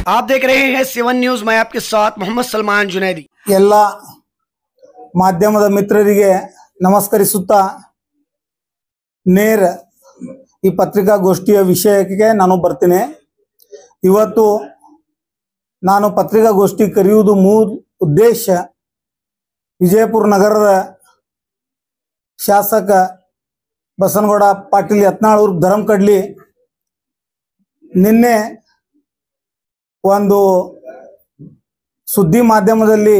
आप देख रहे हैं 7 न्यूज। मैं आपके साथ मोहम्मद सलमान जुनैदी। ಎಲ್ಲ ಮಾಧ್ಯಮದ ಮಿತ್ರರಿಗೆ ನಮಸ್ಕರಿಸುತ್ತಾ ನೇರ ಈ ಪತ್ರಿಕಾಗೋಷ್ಠಿಯ ವಿಷಯಕ್ಕೆ ನಾನು ಬರ್ತೀನಿ। ಇವತ್ತು ನಾನು ಪತ್ರಿಕಾಗೋಷ್ಠಿ ಕರೆಯುವುದು ಮೂಲ ಉದ್ದೇಶ ವಿಜಯಪುರ ನಗರದ ಶಾಸಕ ಬಸನಗೌಡ ಪಾಟೀಲ್ ಯತ್ನಾಳ್ ಅವರು ಧರ್ಮಕಡ್ಲಿ ನಿನ್ನೆ ಒಂದು ಸುದ್ದಿ ಮಾಧ್ಯಮದಲ್ಲಿ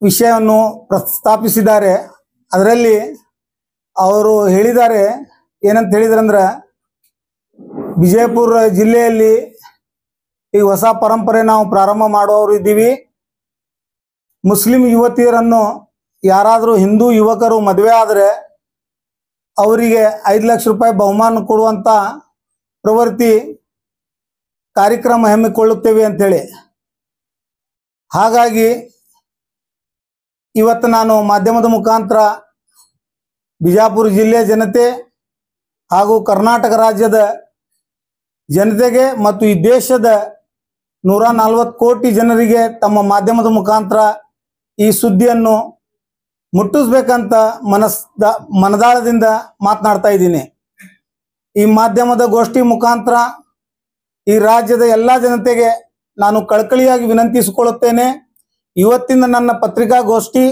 ವಿಷಯವನ್ನು ಪ್ರಸ್ತಾಪಿಸಿದ್ದಾರೆ। ಅದರಲ್ಲಿ ಅವರು ಹೇಳಿದ್ದಾರೆ, ಏನಂತ ಹೇಳಿದ್ರಂದ್ರೆ, ವಿಜಯಪುರ ಜಿಲ್ಲೆಯಲ್ಲಿ ಈ ಹೊಸ ಪರಂಪರೆ ನಾವು ಪ್ರಾರಂಭ ಮಾಡುವವರು ಇದ್ದೀವಿ। ಮುಸ್ಲಿಂ ಯುವತಿಯರನ್ನು ಯಾರಾದರೂ ಹಿಂದೂ ಯುವಕರು ಮದುವೆ ಆದರೆ ಅವರಿಗೆ 5 ಲಕ್ಷ ರೂಪಾಯಿ ಬಹುಮಾನ ಕೊಡುವಂತ ಪ್ರವೃತ್ತಿ ಕಾರ್ಯಕ್ರಮ ಹಮ್ಮಿಕೊಳ್ಳುತ್ತೇವೆ ಅಂತೇಳಿ। ಹಾಗಾಗಿ ಇವತ್ತು ನಾನು ಮಾಧ್ಯಮದ ಮುಖಾಂತರ ಬಿಜಾಪುರ ಜಿಲ್ಲೆಯ ಜನತೆ ಹಾಗೂ ಕರ್ನಾಟಕ ರಾಜ್ಯದ ಜನತೆಗೆ ಮತ್ತು ಈ ದೇಶದ 140 ಕೋಟಿ ಜನರಿಗೆ ತಮ್ಮ ಮಾಧ್ಯಮದ ಮುಖಾಂತರ ಈ ಸುದ್ದಿಯನ್ನು ಮುಟ್ಟಿಸಬೇಕಂತ ಮನದಾಳದಿಂದ ಮಾತನಾಡ್ತಾ ಇದ್ದೀನಿ। ಈ ಮಾಧ್ಯಮದ ಗೋಷ್ಠಿ ಮುಖಾಂತರ ಈ ರಾಜ್ಯದ ಎಲ್ಲ ಜನತೆಗೆ ನಾನು ಕಳಕಳಿಯಾಗಿ ವಿನಂತಿಸಿಕೊಳ್ಳುತ್ತೇನೆ, ಇವತ್ತಿನ ನನ್ನ ಪತ್ರಿಕಾಗೋಷ್ಠಿ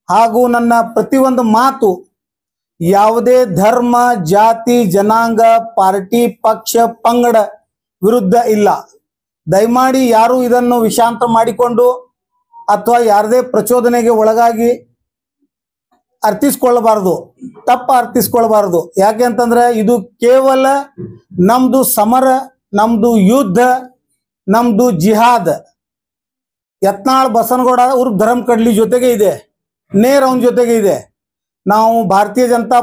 ಹಾಗೂ ನನ್ನ ಪ್ರತಿಯೊಂದು ಮಾತು ಯಾವುದೇ ಧರ್ಮ, ಜಾತಿ, ಜನಾಂಗ, ಪಾರ್ಟಿ, ಪಕ್ಷ, ಪಂಗಡ ವಿರುದ್ಧ ಇಲ್ಲ। ದಯಮಾಡಿ ಯಾರು ಇದನ್ನು ವಿಷಾಂತರ ಮಾಡಿಕೊಂಡು ಅಥವಾ ಯಾರದೇ ಪ್ರಚೋದನೆಗೆ ಒಳಗಾಗಿ ಅರ್ಥಿಸಿಕೊಳ್ಳಬಾರದು, ತಪ್ಪ ಅರ್ಥಿಸಿಕೊಳ್ಳಬಾರದು। ಯಾಕೆ ಅಂತಂದ್ರೆ ಇದು ಕೇವಲ ನಮ್ದು ಸಮರ, ನಮ್ದು ಯುದ್ಧ, ನಮ್ದು ಜಿಹಾದ್ ಯತ್ನಾಳ್ ಬಸನಗೌಡ ಅವ್ರ ಧರ್ಮಕಡ್ಲಿ ಜೊತೆಗೆ ಇದೆ, ನೇರ ಅವನ ಜೊತೆಗೆ ಇದೆ। ನಾವು ಭಾರತೀಯ ಜನತಾ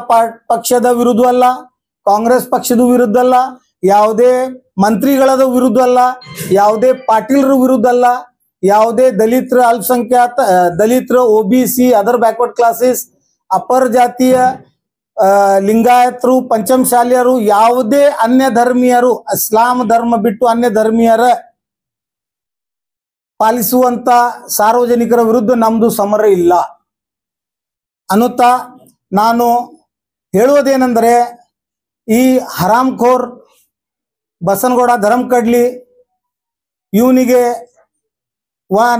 ಪಕ್ಷದ ವಿರುದ್ಧ ಅಲ್ಲ, ಕಾಂಗ್ರೆಸ್ ಪಕ್ಷದ ವಿರುದ್ಧ ಅಲ್ಲ, ಯಾವುದೇ ಮಂತ್ರಿಗಳದ ವಿರುದ್ಧ ಅಲ್ಲ, ಯಾವುದೇ ಪಾಟೀಲರ ವಿರುದ್ಧ ಅಲ್ಲ, ಯಾವುದೇ ದಲಿತರ, ಅಲ್ಪಸಂಖ್ಯಾತ ದಲಿತರ, OBC, ಅದರ್ ಬ್ಯಾಕ್ವರ್ಡ್ ಕ್ಲಾಸಸ್, ಅಪರ ಜಾತಿಯ, ಲಿಂಗಾಯತರು, ಪಂಚಮಶಾಲಿಯರು, ಯಾವುದೇ ಅನ್ಯ ಧರ್ಮೀಯರು, ಇಸ್ಲಾಂ ಧರ್ಮ ಬಿಟ್ಟು ಅನ್ಯ ಧರ್ಮೀಯರ ಪಾಲಿಸುವಂತ ಸಾರ್ವಜನಿಕರ ವಿರುದ್ಧ ನಮ್ದು ಸಮರ ಇಲ್ಲ ಅನ್ನುತ್ತಾ ನಾನು ಹೇಳುವುದೇನೆಂದರೆ, ಈ ಹರಾಮ್ಖೋರ್ ಬಸನಗೌಡ ಧರ್ಮಕಡ್ಲಿ ಇವನಿಗೆ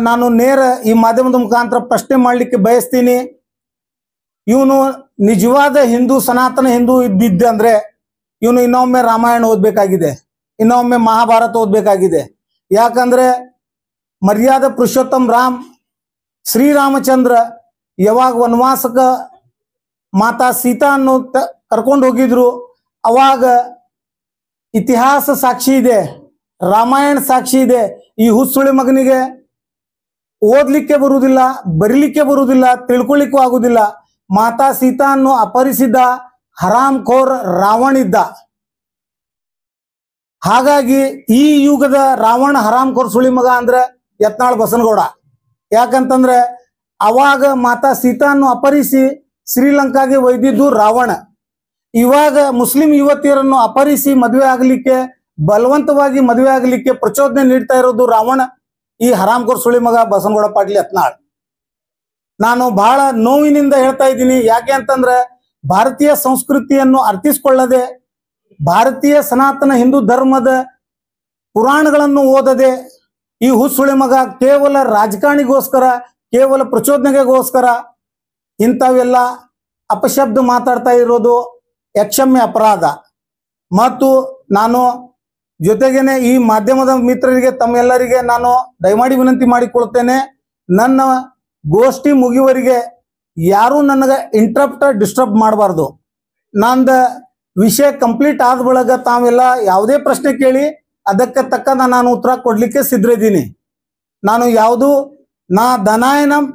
ನಾನು ನೇರ ಈ ಮಾಧ್ಯಮದ ಮುಖಾಂತರ ಪ್ರಶ್ನೆ ಮಾಡಲಿಕ್ಕೆ ಬಯಸ್ತೀನಿ। ಇವನು ನಿಜವಾದ ಹಿಂದೂ, ಸನಾತನ ಹಿಂದೂ ಇದ್ದಿದ್ದಂದ್ರೆ ಇವನು ಇನ್ನೊಮ್ಮೆ ರಾಮಾಯಣ ಓದ್ಬೇಕಾಗಿದೆ, ಇನ್ನೊಮ್ಮೆ ಮಹಾಭಾರತ ಓದ್ಬೇಕಾಗಿದೆ। ಯಾಕಂದ್ರೆ ಮರ್ಯಾದ ಪುರುಷೋತ್ತಮ ರಾಮ್ ಶ್ರೀರಾಮಚಂದ್ರ ಯಾವಾಗ ವನವಾಸಕ ಮಾತಾ ಸೀತಾನ್ನು ಕರ್ಕೊಂಡು ಹೋಗಿದ್ರು ಅವಾಗ ಇತಿಹಾಸ ಸಾಕ್ಷಿ ಇದೆ, ರಾಮಾಯಣ ಸಾಕ್ಷಿ ಇದೆ। ಈ ಹುಸುಳಿ ಮಗನಿಗೆ ಓದ್ಲಿಕ್ಕೆ ಬರುವುದಿಲ್ಲ, ಬರೀಲಿಕ್ಕೆ ಬರುವುದಿಲ್ಲ, ತಿಳ್ಕೊಳ್ಳಿಕ್ಕೂ ಆಗುದಿಲ್ಲ। ಮಾತಾ ಸೀತಾನ್ನು ಅಪಹರಿಸಿದ ಹರಾಮ್ಖೋರ್ ರಾವಣ ಇದ್ದ। ಹಾಗಾಗಿ ಈ ಯುಗದ ರಾವಣ ಹರಾಮ್ಖೋರ್ ಸುಳಿ ಮಗ ಅಂದ್ರೆ ಯತ್ನಾಳ್ ಬಸನಗೌಡ। ಯಾಕಂತಂದ್ರೆ ಅವಾಗ ಮಾತಾ ಸೀತಾನ್ನು ಅಪಹರಿಸಿ ಶ್ರೀಲಂಕಾಗೆ ಒಯ್ದಿದ್ದು ರಾವಣ। ಇವಾಗ ಮುಸ್ಲಿಂ ಯುವತಿಯರನ್ನು ಅಪಹರಿಸಿ ಮದುವೆ ಆಗಲಿಕ್ಕೆ, ಬಲವಂತವಾಗಿ ಮದುವೆ ಆಗಲಿಕ್ಕೆ ಪ್ರಚೋದನೆ ನೀಡ್ತಾ ಇರೋದು ರಾವಣ, ಈ ಹರಾಮ್ಖೋರ್ ಸುಳಿ ಮಗ ಬಸನಗೌಡ ಪಾಟೀಲ್ ಯತ್ನಾಳ್। ನಾನು ಬಹಳ ನೋವಿನಿಂದ ಹೇಳ್ತಾ ಇದ್ದೀನಿ। ಯಾಕೆ ಅಂತಂದ್ರೆ ಭಾರತೀಯ ಸಂಸ್ಕೃತಿಯನ್ನು ಅರ್ಥಿಸಿಕೊಳ್ಳದೆ, ಭಾರತೀಯ ಸನಾತನ ಹಿಂದೂ ಧರ್ಮದ ಪುರಾಣಗಳನ್ನು ಓದದೆ ಈ ಹುಸುಳಿ ಮಗ ಕೇವಲ ರಾಜಕಾರಣಿಗೋಸ್ಕರ, ಕೇವಲ ಪ್ರಚೋದನೆಗೋಸ್ಕರ ಇಂಥವೆಲ್ಲ ಅಪಶಬ್ದ ಮಾತಾಡ್ತಾ ಇರೋದು ಯಕ್ಷಮ್ಯ ಅಪರಾಧ। ಮತ್ತು ನಾನು ಜೊತೆಗೇನೆ ಈ ಮಾಧ್ಯಮದ ಮಿತ್ರರಿಗೆ, ತಮ್ಮೆಲ್ಲರಿಗೆ ನಾನು ದಯಮಾಡಿ ವಿನಂತಿ ಮಾಡಿಕೊಳ್ತೇನೆ, ನನ್ನ ಗೋಷ್ಠಿ ಮುಗಿಯುವವರೆಗೆ ಯಾರು ನನಗೆ ಇಂಟ್ರಪ್ಟ್ ಡಿಸ್ಟರ್ಬ್ ಮಾಡಬಾರ್ದು। ನಂದ ವಿಷಯ ಕಂಪ್ಲೀಟ್ ಆದ ಬಳಿಕ ತಾವೆಲ್ಲ ಯಾವುದೇ ಪ್ರಶ್ನೆ ಕೇಳಿ ಅದಕ್ಕೆ ತಕ್ಕ ನಾನು ಉತ್ತರ ಕೊಡ್ಲಿಕ್ಕೆ ಸಿದ್ಧರಿದ್ದೀನಿ। ನಾನು ಯಾವುದು ನಾ ಧನಾಯನಂ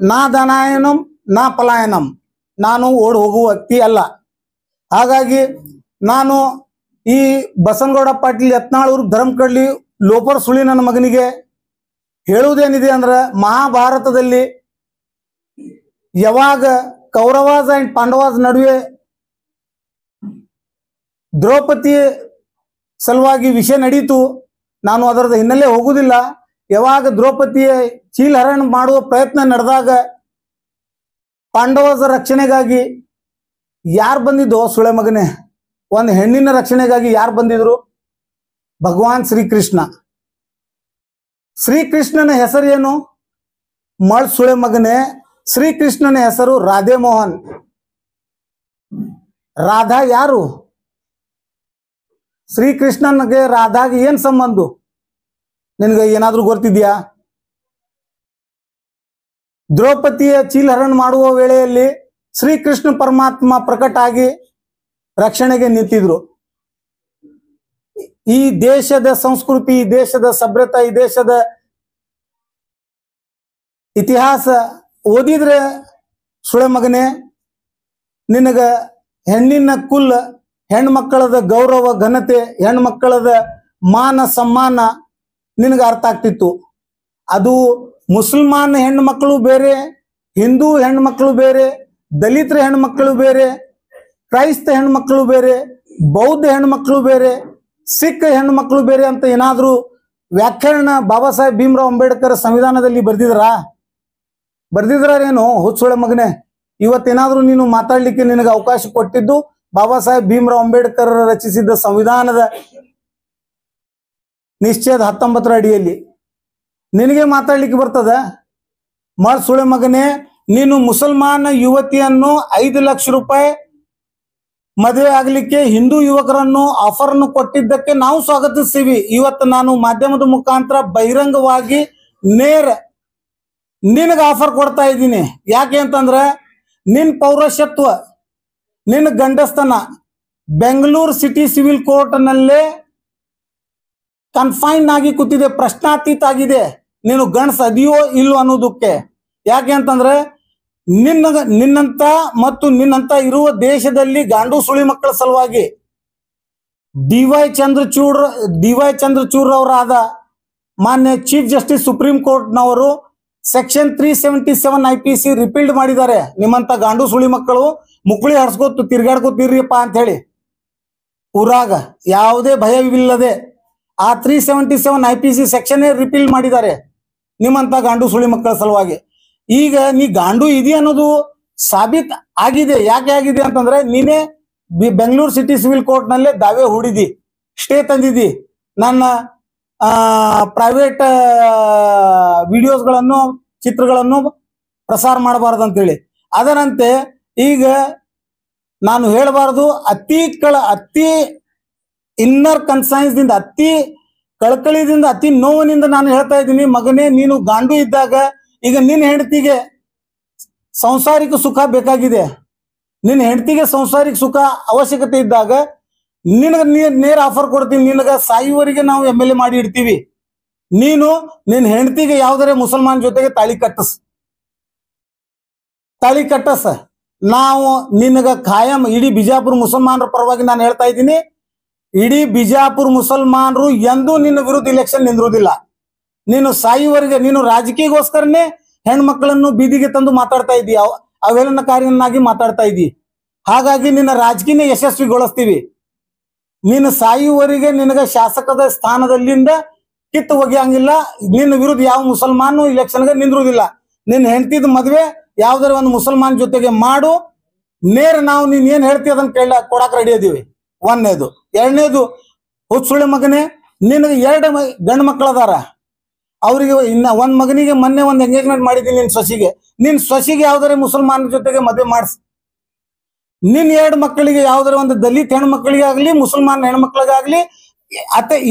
ನಾ ಪಲಾಯನಂ, ನಾನು ಓಡ್ ಹೋಗುವ ವ್ಯಕ್ತಿ ಅಲ್ಲ। ಹಾಗಾಗಿ ನಾನು ಈ ಬಸನಗೌಡ ಪಾಟೀಲ್ ಯತ್ನಾಳ್ ಅವ್ರ ಧರ್ಮಕಡ್ಲಿ ಲೋಪರ್ ಸುಳಿ ನನ್ನ ಮಗನಿಗೆ ಹೇಳುವುದೇನಿದೆ ಅಂದ್ರೆ, ಮಹಾಭಾರತದಲ್ಲಿ ಯಾವಾಗ ಕೌರವಾಸ್ ಅಂಡ್ ಪಾಂಡವಾಸ್ ನಡುವೆ ದ್ರೌಪದಿ ಸಲುವಾಗಿ ವಿಷಯ ನಡೀತು, ನಾನು ಅದರದ ಹಿನ್ನೆಲೆ ಹೋಗುದಿಲ್ಲ. ಯಾವಾಗ ದ್ರೌಪದಿಯ ಚೀಲಹರಣ ಮಾಡುವ ಪ್ರಯತ್ನ ನಡೆದಾಗ ಪಾಂಡವರ ರಕ್ಷಣೆಗಾಗಿ ಯಾರು ಬಂದಿದ್ದೋ ಸುಳೆ ಮಗನೇ, ಒಂದು ಹೆಣ್ಣಿನ ರಕ್ಷಣೆಗಾಗಿ ಯಾರು ಬಂದಿದ್ರು? ಭಗವಾನ್ ಶ್ರೀಕೃಷ್ಣ. ಶ್ರೀಕೃಷ್ಣನ ಹೆಸರೇನು? ಮಳ್ ಸುಳೆ ಮಗನೇ, ಶ್ರೀಕೃಷ್ಣನ ಹೆಸರು ರಾಧೆ ಮೋಹನ್. ರಾಧಾ ಯಾರು? ಶ್ರೀಕೃಷ್ಣನಿಗೆ ರಾಧಾಗೆ ಏನ್ ಸಂಬಂಧ? ನಿನಗೆ ಏನಾದ್ರೂ ಗೊತ್ತಿದ್ಯಾ? ದ್ರೌಪದಿಯ ಚೀಲಹರಣ ಮಾಡುವ ವೇಳೆಯಲ್ಲಿ ಶ್ರೀಕೃಷ್ಣ ಪರಮಾತ್ಮ ಪ್ರಕಟ ಆಗಿ ರಕ್ಷಣೆಗೆ ನಿಂತಿದ್ರು. ಈ ದೇಶದ ಸಂಸ್ಕೃತಿ, ಈ ದೇಶದ ಸಭ್ಯತೆ, ಈ ದೇಶದ ಇತಿಹಾಸ ಓದಿದ್ರೆ ಸುಳೆ ಮಗನೇ ನಿನಗ ಹೆಣ್ಣಿನ ಕುಲ್, ಹೆಣ್ಮಕ್ಕಳದ ಗೌರವ ಘನತೆ, ಹೆಣ್ಮಕ್ಕಳದ ಮಾನ ಸಮ್ಮಾನ ನಿನಗೆ ಅರ್ಥ ಆಗ್ತಿತ್ತು. ಅದು ಮುಸಲ್ಮಾನ್ ಹೆಣ್ಮಕ್ಳು ಬೇರೆ, ಹಿಂದೂ ಹೆಣ್ಮಕ್ಳು ಬೇರೆ, ದಲಿತರ ಹೆಣ್ಮಕ್ಳು ಬೇರೆ, ಕ್ರೈಸ್ತ ಹೆಣ್ಮಕ್ಳು ಬೇರೆ, ಬೌದ್ಧ ಹೆಣ್ಮಕ್ಳು ಬೇರೆ, ಸಿಖ್ ಹೆಣ್ಮಕ್ಳು ಬೇರೆ ಅಂತ ಏನಾದ್ರೂ ವ್ಯಾಖ್ಯಾನ ಬಾಬಾ ಸಾಹೇಬ್ ಭೀಮರಾವ್ ಅಂಬೇಡ್ಕರ್ ಸಂವಿಧಾನದಲ್ಲಿ ಬರ್ದಿದ್ರೇನು? ಹುಚ್ಚುಳೆ ಮಗನೇ, ಇವತ್ತೇನಾದ್ರೂ ನೀನು ಮಾತಾಡ್ಲಿಕ್ಕೆ ನಿನಗೆ ಅವಕಾಶ ಕೊಟ್ಟಿದ್ದು ಬಾಬಾ ಸಾಹೇಬ್ ಭೀಮರಾವ್ ಅಂಬೇಡ್ಕರ್ ರಚಿಸಿದ್ದ ಸಂವಿಧಾನದ ನಿಶ್ಚಯದ 19ರ ಅಡಿಯಲ್ಲಿ. ನಿನಗೆ ಮಾತಾಡ್ಲಿಕ್ಕೆ ಬರ್ತದ? ಮಳ್ ಸುಳೆ ಮಗನೇ, ನೀನು ಮುಸಲ್ಮಾನ ಯುವತಿಯನ್ನು 5 ಲಕ್ಷ ರೂಪಾಯಿ ಮದುವೆ ಆಗ್ಲಿಕ್ಕೆ ಹಿಂದೂ ಯುವಕರನ್ನು ಆಫರ್ನ್ನು ಕೊಟ್ಟಿದ್ದಕ್ಕೆ ನಾವು ಸ್ವಾಗತಿಸ್ತೀವಿ. ಇವತ್ತು ನಾನು ಮಾಧ್ಯಮದ ಮುಖಾಂತರ ಬಹಿರಂಗವಾಗಿ ನೇರ ನಿನಗೆ ಆಫರ್ ಕೊಡ್ತಾ ಇದ್ದೀನಿ. ಯಾಕೆ ಅಂತಂದ್ರೆ ನಿನ್ ಪೌರಶತ್ವ, ನಿನ್ನ ಗಂಡಸ್ತನ ಬೆಂಗಳೂರು ಸಿಟಿ ಸಿವಿಲ್ ಕೋರ್ಟ್ ನಲ್ಲೇ ಕನ್ಫೈನ್ ಆಗಿ ಕೂತಿದೆ, ಪ್ರಶ್ನಾತೀತ ಆಗಿದೆ. ನೀನು ಗಂಡಸ ಅದಿಯೋ ಇಲ್ಲೋ ಅನ್ನೋದಕ್ಕೆ. ಯಾಕೆ ಅಂತಂದ್ರೆ ನಿನ್ನಂತ ಮತ್ತು ನಿನ್ನಂತ ಇರುವ ದೇಶದಲ್ಲಿ ಗಾಂಡು ಸುಳಿ ಮಕ್ಕಳ ಸಲುವಾಗಿ ಡಿ ವೈ ಚಂದ್ರಚೂಡ್ ಅವರಾದ ಮಾನ್ಯ ಚೀಫ್ ಜಸ್ಟಿಸ್ ಸುಪ್ರೀಂ ಕೋರ್ಟ್ನವರು ಸೆಕ್ಷನ್ 377 IPC ರಿಪೀಲ್ಡ್ ಮಾಡಿದ್ದಾರೆ. ನಿಮ್ಮಂತ ಗಾಂಡು ಸುಳಿ ಮಕ್ಕಳು ಮುಕ್ಳಿ ಹರ್ಸ್ಕೊತು ತಿರ್ಗಾಡ್ಕೋತೀರಿಪ್ಪ ಅಂತ ಹೇಳಿ ಊರಾಗ ಯಾವುದೇ ಭಯವಿಲ್ಲದೆ ಆ 377 IPC ಸೆಕ್ಷನ್ ರಿಪೀಲ್ ಮಾಡಿದ್ದಾರೆ ನಿಮ್ಮಂತ ಗಾಂಡು ಸುಳಿ ಮಕ್ಕಳ ಸಲುವಾಗಿ. ಈಗ ನೀ ಗಾಂಡು ಇದೆಯಾ ಅನ್ನೋದು ಸಾಬೀತ್ ಆಗಿದೆ. ಯಾಕೆ ಆಗಿದೆ ಅಂತಂದ್ರೆ ನೀನೇ ಬೆಂಗಳೂರು ಸಿಟಿ ಸಿವಿಲ್ ಕೋರ್ಟ್ ನಲ್ಲೇ ದಾವೆ ಹೂಡಿದಿ, ಸ್ಟೇ ತಂದಿದಿ, ನನ್ನ ಪ್ರೈವೇಟ್ ವಿಡಿಯೋಸ್ಗಳನ್ನು, ಚಿತ್ರಗಳನ್ನು ಪ್ರಸಾರ ಮಾಡಬಾರದು ಅಂತೇಳಿ. ಅದರಂತೆ ಈಗ ನಾನು ಹೇಳಬಾರದು, ಅತಿ ಇನ್ನರ್ ಕನ್ಸೈನ್ಸ್ ದಿಂದ, ಅತಿ ಕಳಕಳಿದಿಂದ, ಅತಿ ನೋವಿನಿಂದ ನಾನು ಹೇಳ್ತಾ ಇದ್ದೀನಿ. ಮಗನೇ, ನೀನು ಗಾಂಡು ಇದ್ದಾಗ ಈಗ ನಿನ್ನ ಹೆಂಡತಿಗೆ ಸಂಸಾರಿಕ ಸುಖ ಬೇಕಾಗಿದೆ, ನಿನ್ನ ಹೆಂಡತಿಗೆ ಸಂಸಾರಿಕ ಸುಖ ಅವಶ್ಯಕತೆ ಇದ್ದಾಗ ನಿನಗ ನೇರ ಆಫರ್ ಕೊಡ್ತೀನಿ. ನಿನಗ ಸಾಯುವವರೆಗೆ ನಾವು MLA ಮಾಡಿ ಇಡ್ತೀವಿ. ನೀನು ನಿನ್ನ ಹೆಂಡತಿಗೆ ಯಾವ್ದಾರೆ ಮುಸಲ್ಮಾನ್ ಜೊತೆಗೆ ತಾಳಿ ಕಟ್ಟಸ್. ನಾವು ನಿನಗ ಖಾಯಂ ಇಡೀ ಬಿಜಾಪುರ ಮುಸಲ್ಮಾನರ ಪರವಾಗಿ ನಾನು ಹೇಳ್ತಾ ಇದ್ದೀನಿ, ಇಡೀ ಬಿಜಾಪುರ ಮುಸಲ್ಮಾನರು ಎಂದೂ ನಿನ್ನ ವಿರುದ್ಧ ಇಲೆಕ್ಷನ್ ನಿಂದಿರುವುದಿಲ್ಲ. ನೀನು ಸಾಯುವವರೆಗೆ ನೀನು ರಾಜಕೀಯಗೋಸ್ಕರನೇ ಹೆಣ್ಮಕ್ಳನ್ನು ಬೀದಿಗೆ ತಂದು ಮಾತಾಡ್ತಾ ಇದ್ದೀಯ, ಅವೇಳನಕಾರಿಯನ್ನಾಗಿ ಮಾತಾಡ್ತಾ ಇದ್ದಿ. ಹಾಗಾಗಿ ನಿನ್ನ ರಾಜಕೀಯ ಯಶಸ್ವಿಗೊಳಿಸ್ತೀವಿ. ನೀನು ಸಾಯುವವರೆಗೆ ನಿನಗ ಶಾಸಕದ ಸ್ಥಾನದಲ್ಲಿಂದ ಕಿತ್ತು ಒಗೆಯಂಗಿಲ್ಲ. ನಿನ್ನ ವಿರುದ್ಧ ಯಾವ ಮುಸಲ್ಮಾನು ಇಲೆಕ್ಷನ್ಗೆ ನಿಂದಿರುವುದಿಲ್ಲ. ನಿನ್ನ ಹೆಂಡತಿದ ಮದುವೆ ಯಾವ್ದಾರ ಒಂದು ಮುಸಲ್ಮಾನ್ ಜೊತೆಗೆ ಮಾಡು, ನೇರ ನಾವು ನೀನ್ ಏನ್ ಹೇಳ್ತೀವಿ ಅದನ್ನ ಕೊಡಾಕ್ ರೆಡಿ ಇದೀವಿ. ಒಂದನೇದು. ಎರಡನೇದು, ಹುಚ್ಚುಳಿ ಮಗನೇ, ನಿನಗೆ 2 ಗಂಡು ಮಕ್ಕಳದಾರ. ಅವ್ರಿಗೆ ಒಂದ್ ಮಗನಿಗೆ ಮೊನ್ನೆ ಒಂದು ಎಂಗೇಜ್ಮೆಂಟ್ ಮಾಡಿದ್ದೀನಿ ನಿನ್ ಸೊಸಿಗೆ ಯಾವ್ದಾರ ಮುಸಲ್ಮಾನ ಜೊತೆಗೆ ಮದುವೆ ಮಾಡಿಸ್. ನಿನ್ 2 ಮಕ್ಕಳಿಗೆ ಯಾವ್ದಾರ ಒಂದು ದಲಿತ ಹೆಣ್ಮಕ್ಳಿಗೆ ಆಗ್ಲಿ, ಮುಸಲ್ಮಾನ್ ಹೆಣ್ಮಕ್ಳಿಗಾಗ್ಲಿ,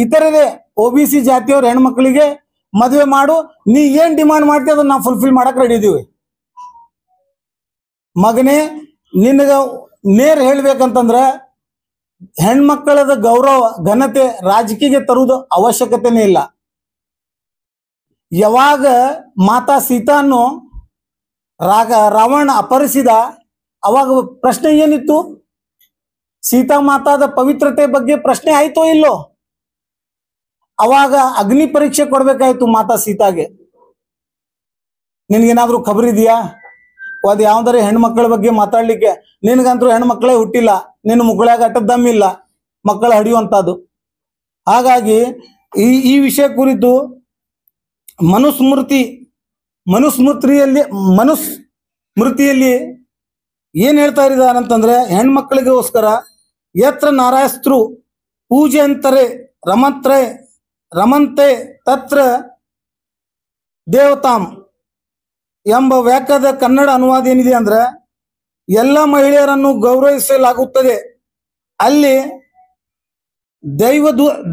ಇತರದೇ OBC ಜಾತಿಯವ್ರ ಹೆಣ್ಮಕ್ಳಿಗೆ ಮದುವೆ ಮಾಡು. ನೀ ಏನ್ ಡಿಮಾಂಡ್ ಮಾಡ್ತೀವಿ ಅದನ್ನ ನಾವು ಫುಲ್ಫಿಲ್ ಮಾಡಕ್ ರೆಡಿ ಇದೀವಿ. ಮಗನೇ, ನಿನಗ ನೇರ ಹೇಳ್ಬೇಕಂತಂದ್ರ ಹೆಣ್ಮಕ್ಕಳದ ಗೌರವ ಘನತೆ ರಾಜಕೀಯಕ್ಕೆ ತರುವುದು ಅವಶ್ಯಕತೆನೇ ಇಲ್ಲ. ಯಾವಾಗ ಮಾತಾ ಸೀತಾನ್ನು ರಾವಣ ಅಪಹರಿಸಿದ ಅವಾಗ ಪ್ರಶ್ನೆ ಏನಿತ್ತು? ಸೀತಾ ಮಾತಾದ ಪವಿತ್ರತೆ ಬಗ್ಗೆ ಪ್ರಶ್ನೆ ಆಯ್ತೋ ಇಲ್ಲೋ? ಅವಾಗ ಅಗ್ನಿ ಪರೀಕ್ಷೆ ಕೊಡ್ಬೇಕಾಯ್ತು ಮಾತಾ ಸೀತಾಗೆ. ನಿನ್ಗೇನಾದ್ರೂ ಖಬರಿದೆಯಾ? ಅದ್ ಯಾವ್ದಾರ ಹೆಣ್ಮಕ್ಳ ಬಗ್ಗೆ ಮಾತಾಡ್ಲಿಕ್ಕೆ? ನಿನ್ಗಂತೂ ಹೆಣ್ಮಕ್ಳೇ ಹುಟ್ಟಿಲ್ಲ, ನಿನ್ನ ಮುಗಳಾಗ ಅಟ್ಟದಮ್ಮಿಲ್ಲ ಮಕ್ಕಳ ಹಡಿಯುವಂತದ್ದು. ಹಾಗಾಗಿ ಈ ವಿಷಯ ಕುರಿತು ಮನುಸ್ಮೃತಿಯಲ್ಲಿ ಏನ್ ಹೇಳ್ತಾ ಇದ್ದಾರಂತಂದ್ರೆ, ಹೆಣ್ಮಕ್ಳಿಗೋಸ್ಕರ ಯತ್ರ ನಾರಾಯಸ್ತೃ ಪೂಜೆಯಂತರೆ ರಮಂತೆ ತತ್ರ ದೇವತಾಂ ಎಂಬ ವಾಕ್ಯದ ಕನ್ನಡ ಅನುವಾದ ಏನಿದೆ ಅಂದ್ರೆ, ಎಲ್ಲ ಮಹಿಳೆಯರನ್ನು ಗೌರವಿಸಲಾಗುತ್ತದೆ, ಅಲ್ಲಿ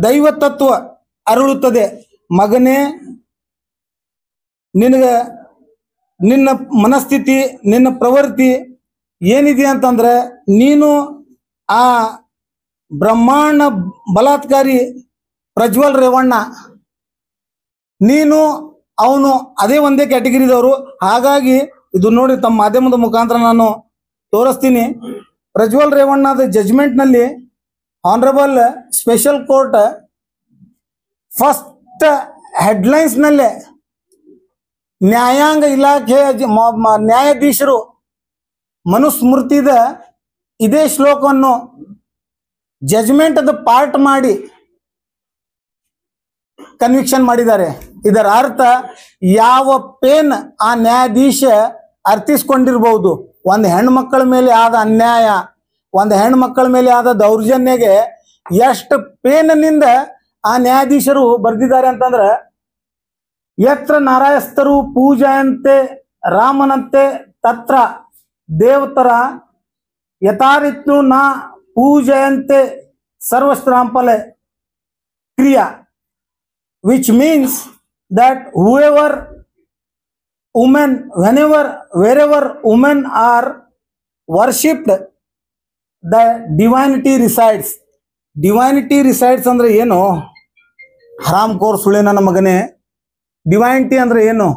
ದೈವತತ್ವ ಅರಳುತ್ತದೆ. ಮಗನೇ, ನಿನ್ನ ಮನಸ್ಥಿತಿ, ನಿನ್ನ ಪ್ರವೃತ್ತಿ ಏನಿದೆ ಅಂತಂದ್ರೆ, ನೀನು ಆ ಬ್ರಹ್ಮಾಂಡ ಬಲಾತ್ಕಾರಿ ಪ್ರಜ್ವಲ್ ರೇವಣ್ಣ, ನೀನು ಅವನು ಅದೇ ಒಂದೇ ಕ್ಯಾಟಗಿರಿದವರು. ಹಾಗಾಗಿ ಇದು ನೋಡಿ, ತಮ್ಮ ಮಾಧ್ಯಮದ ಮುಖಾಂತರ ನಾನು ತೋರಿಸ್ತೀನಿ. ಪ್ರಜ್ವಲ್ ರೇವಣ್ಣದ ಜಜ್ಮೆಂಟ್ನಲ್ಲಿ ಆನರಬಲ್ ಸ್ಪೆಷಲ್ ಕೋರ್ಟ್ ಫಸ್ಟ್ ಹೆಡ್ಲೈನ್ಸ್ನಲ್ಲೇ ನ್ಯಾಯಾಂಗ ಇಲಾಖೆಯ ನ್ಯಾಯಾಧೀಶರು ಮನುಸ್ಮೃತಿದ ಇದೇ ಶ್ಲೋಕವನ್ನು ಜಜ್ಮೆಂಟ್ ಅದು ಪಾರ್ಟ್ ಮಾಡಿ ಕನ್ವಿಕ್ಷನ್ ಮಾಡಿದ್ದಾರೆ. ಇದರ ಅರ್ಥ, ಯಾವ ಪೇನ್ ಆ ನ್ಯಾಯಾಧೀಶ ಅರ್ಥಿಸ್ಕೊಂಡಿರ್ಬಹುದು, ಒಂದು ಹೆಣ್ಮಕ್ಕಳ ಮೇಲೆ ಆದ ಅನ್ಯಾಯ, ಒಂದು ಹೆಣ್ಮಕ್ಕಳ ಮೇಲೆ ಆದ ದೌರ್ಜನ್ಯಗೆ ಎಷ್ಟು ಪೇನಿಂದ ಆ ನ್ಯಾಯಾಧೀಶರು ಬರೆದಿದ್ದಾರೆ ಅಂತಂದ್ರೆ, ಯತ್ರ ನಾರಾಯಸ್ತರು ಪೂಜಾಯಂತೆ ರಾಮನಂತೆ ತತ್ರ ದೇವತರ ಯಥಾರಿತ್ನು ನಾ ಪೂಜಯಂತೆ ಸರ್ವಶ್ರಾಂಪಲೆ ಕ್ರಿಯಾ, which means that wherever women are worshipped, the divinity resides. Divinity resides ಅಂದ್ರೆ ಏನು? ಹರಾಮ್ ಕೋರ್ ಸುಳೆ ನನ್ನ ಮಗನೇ, ಡಿವೈನಿಟಿ ಅಂದ್ರೆ ಏನು?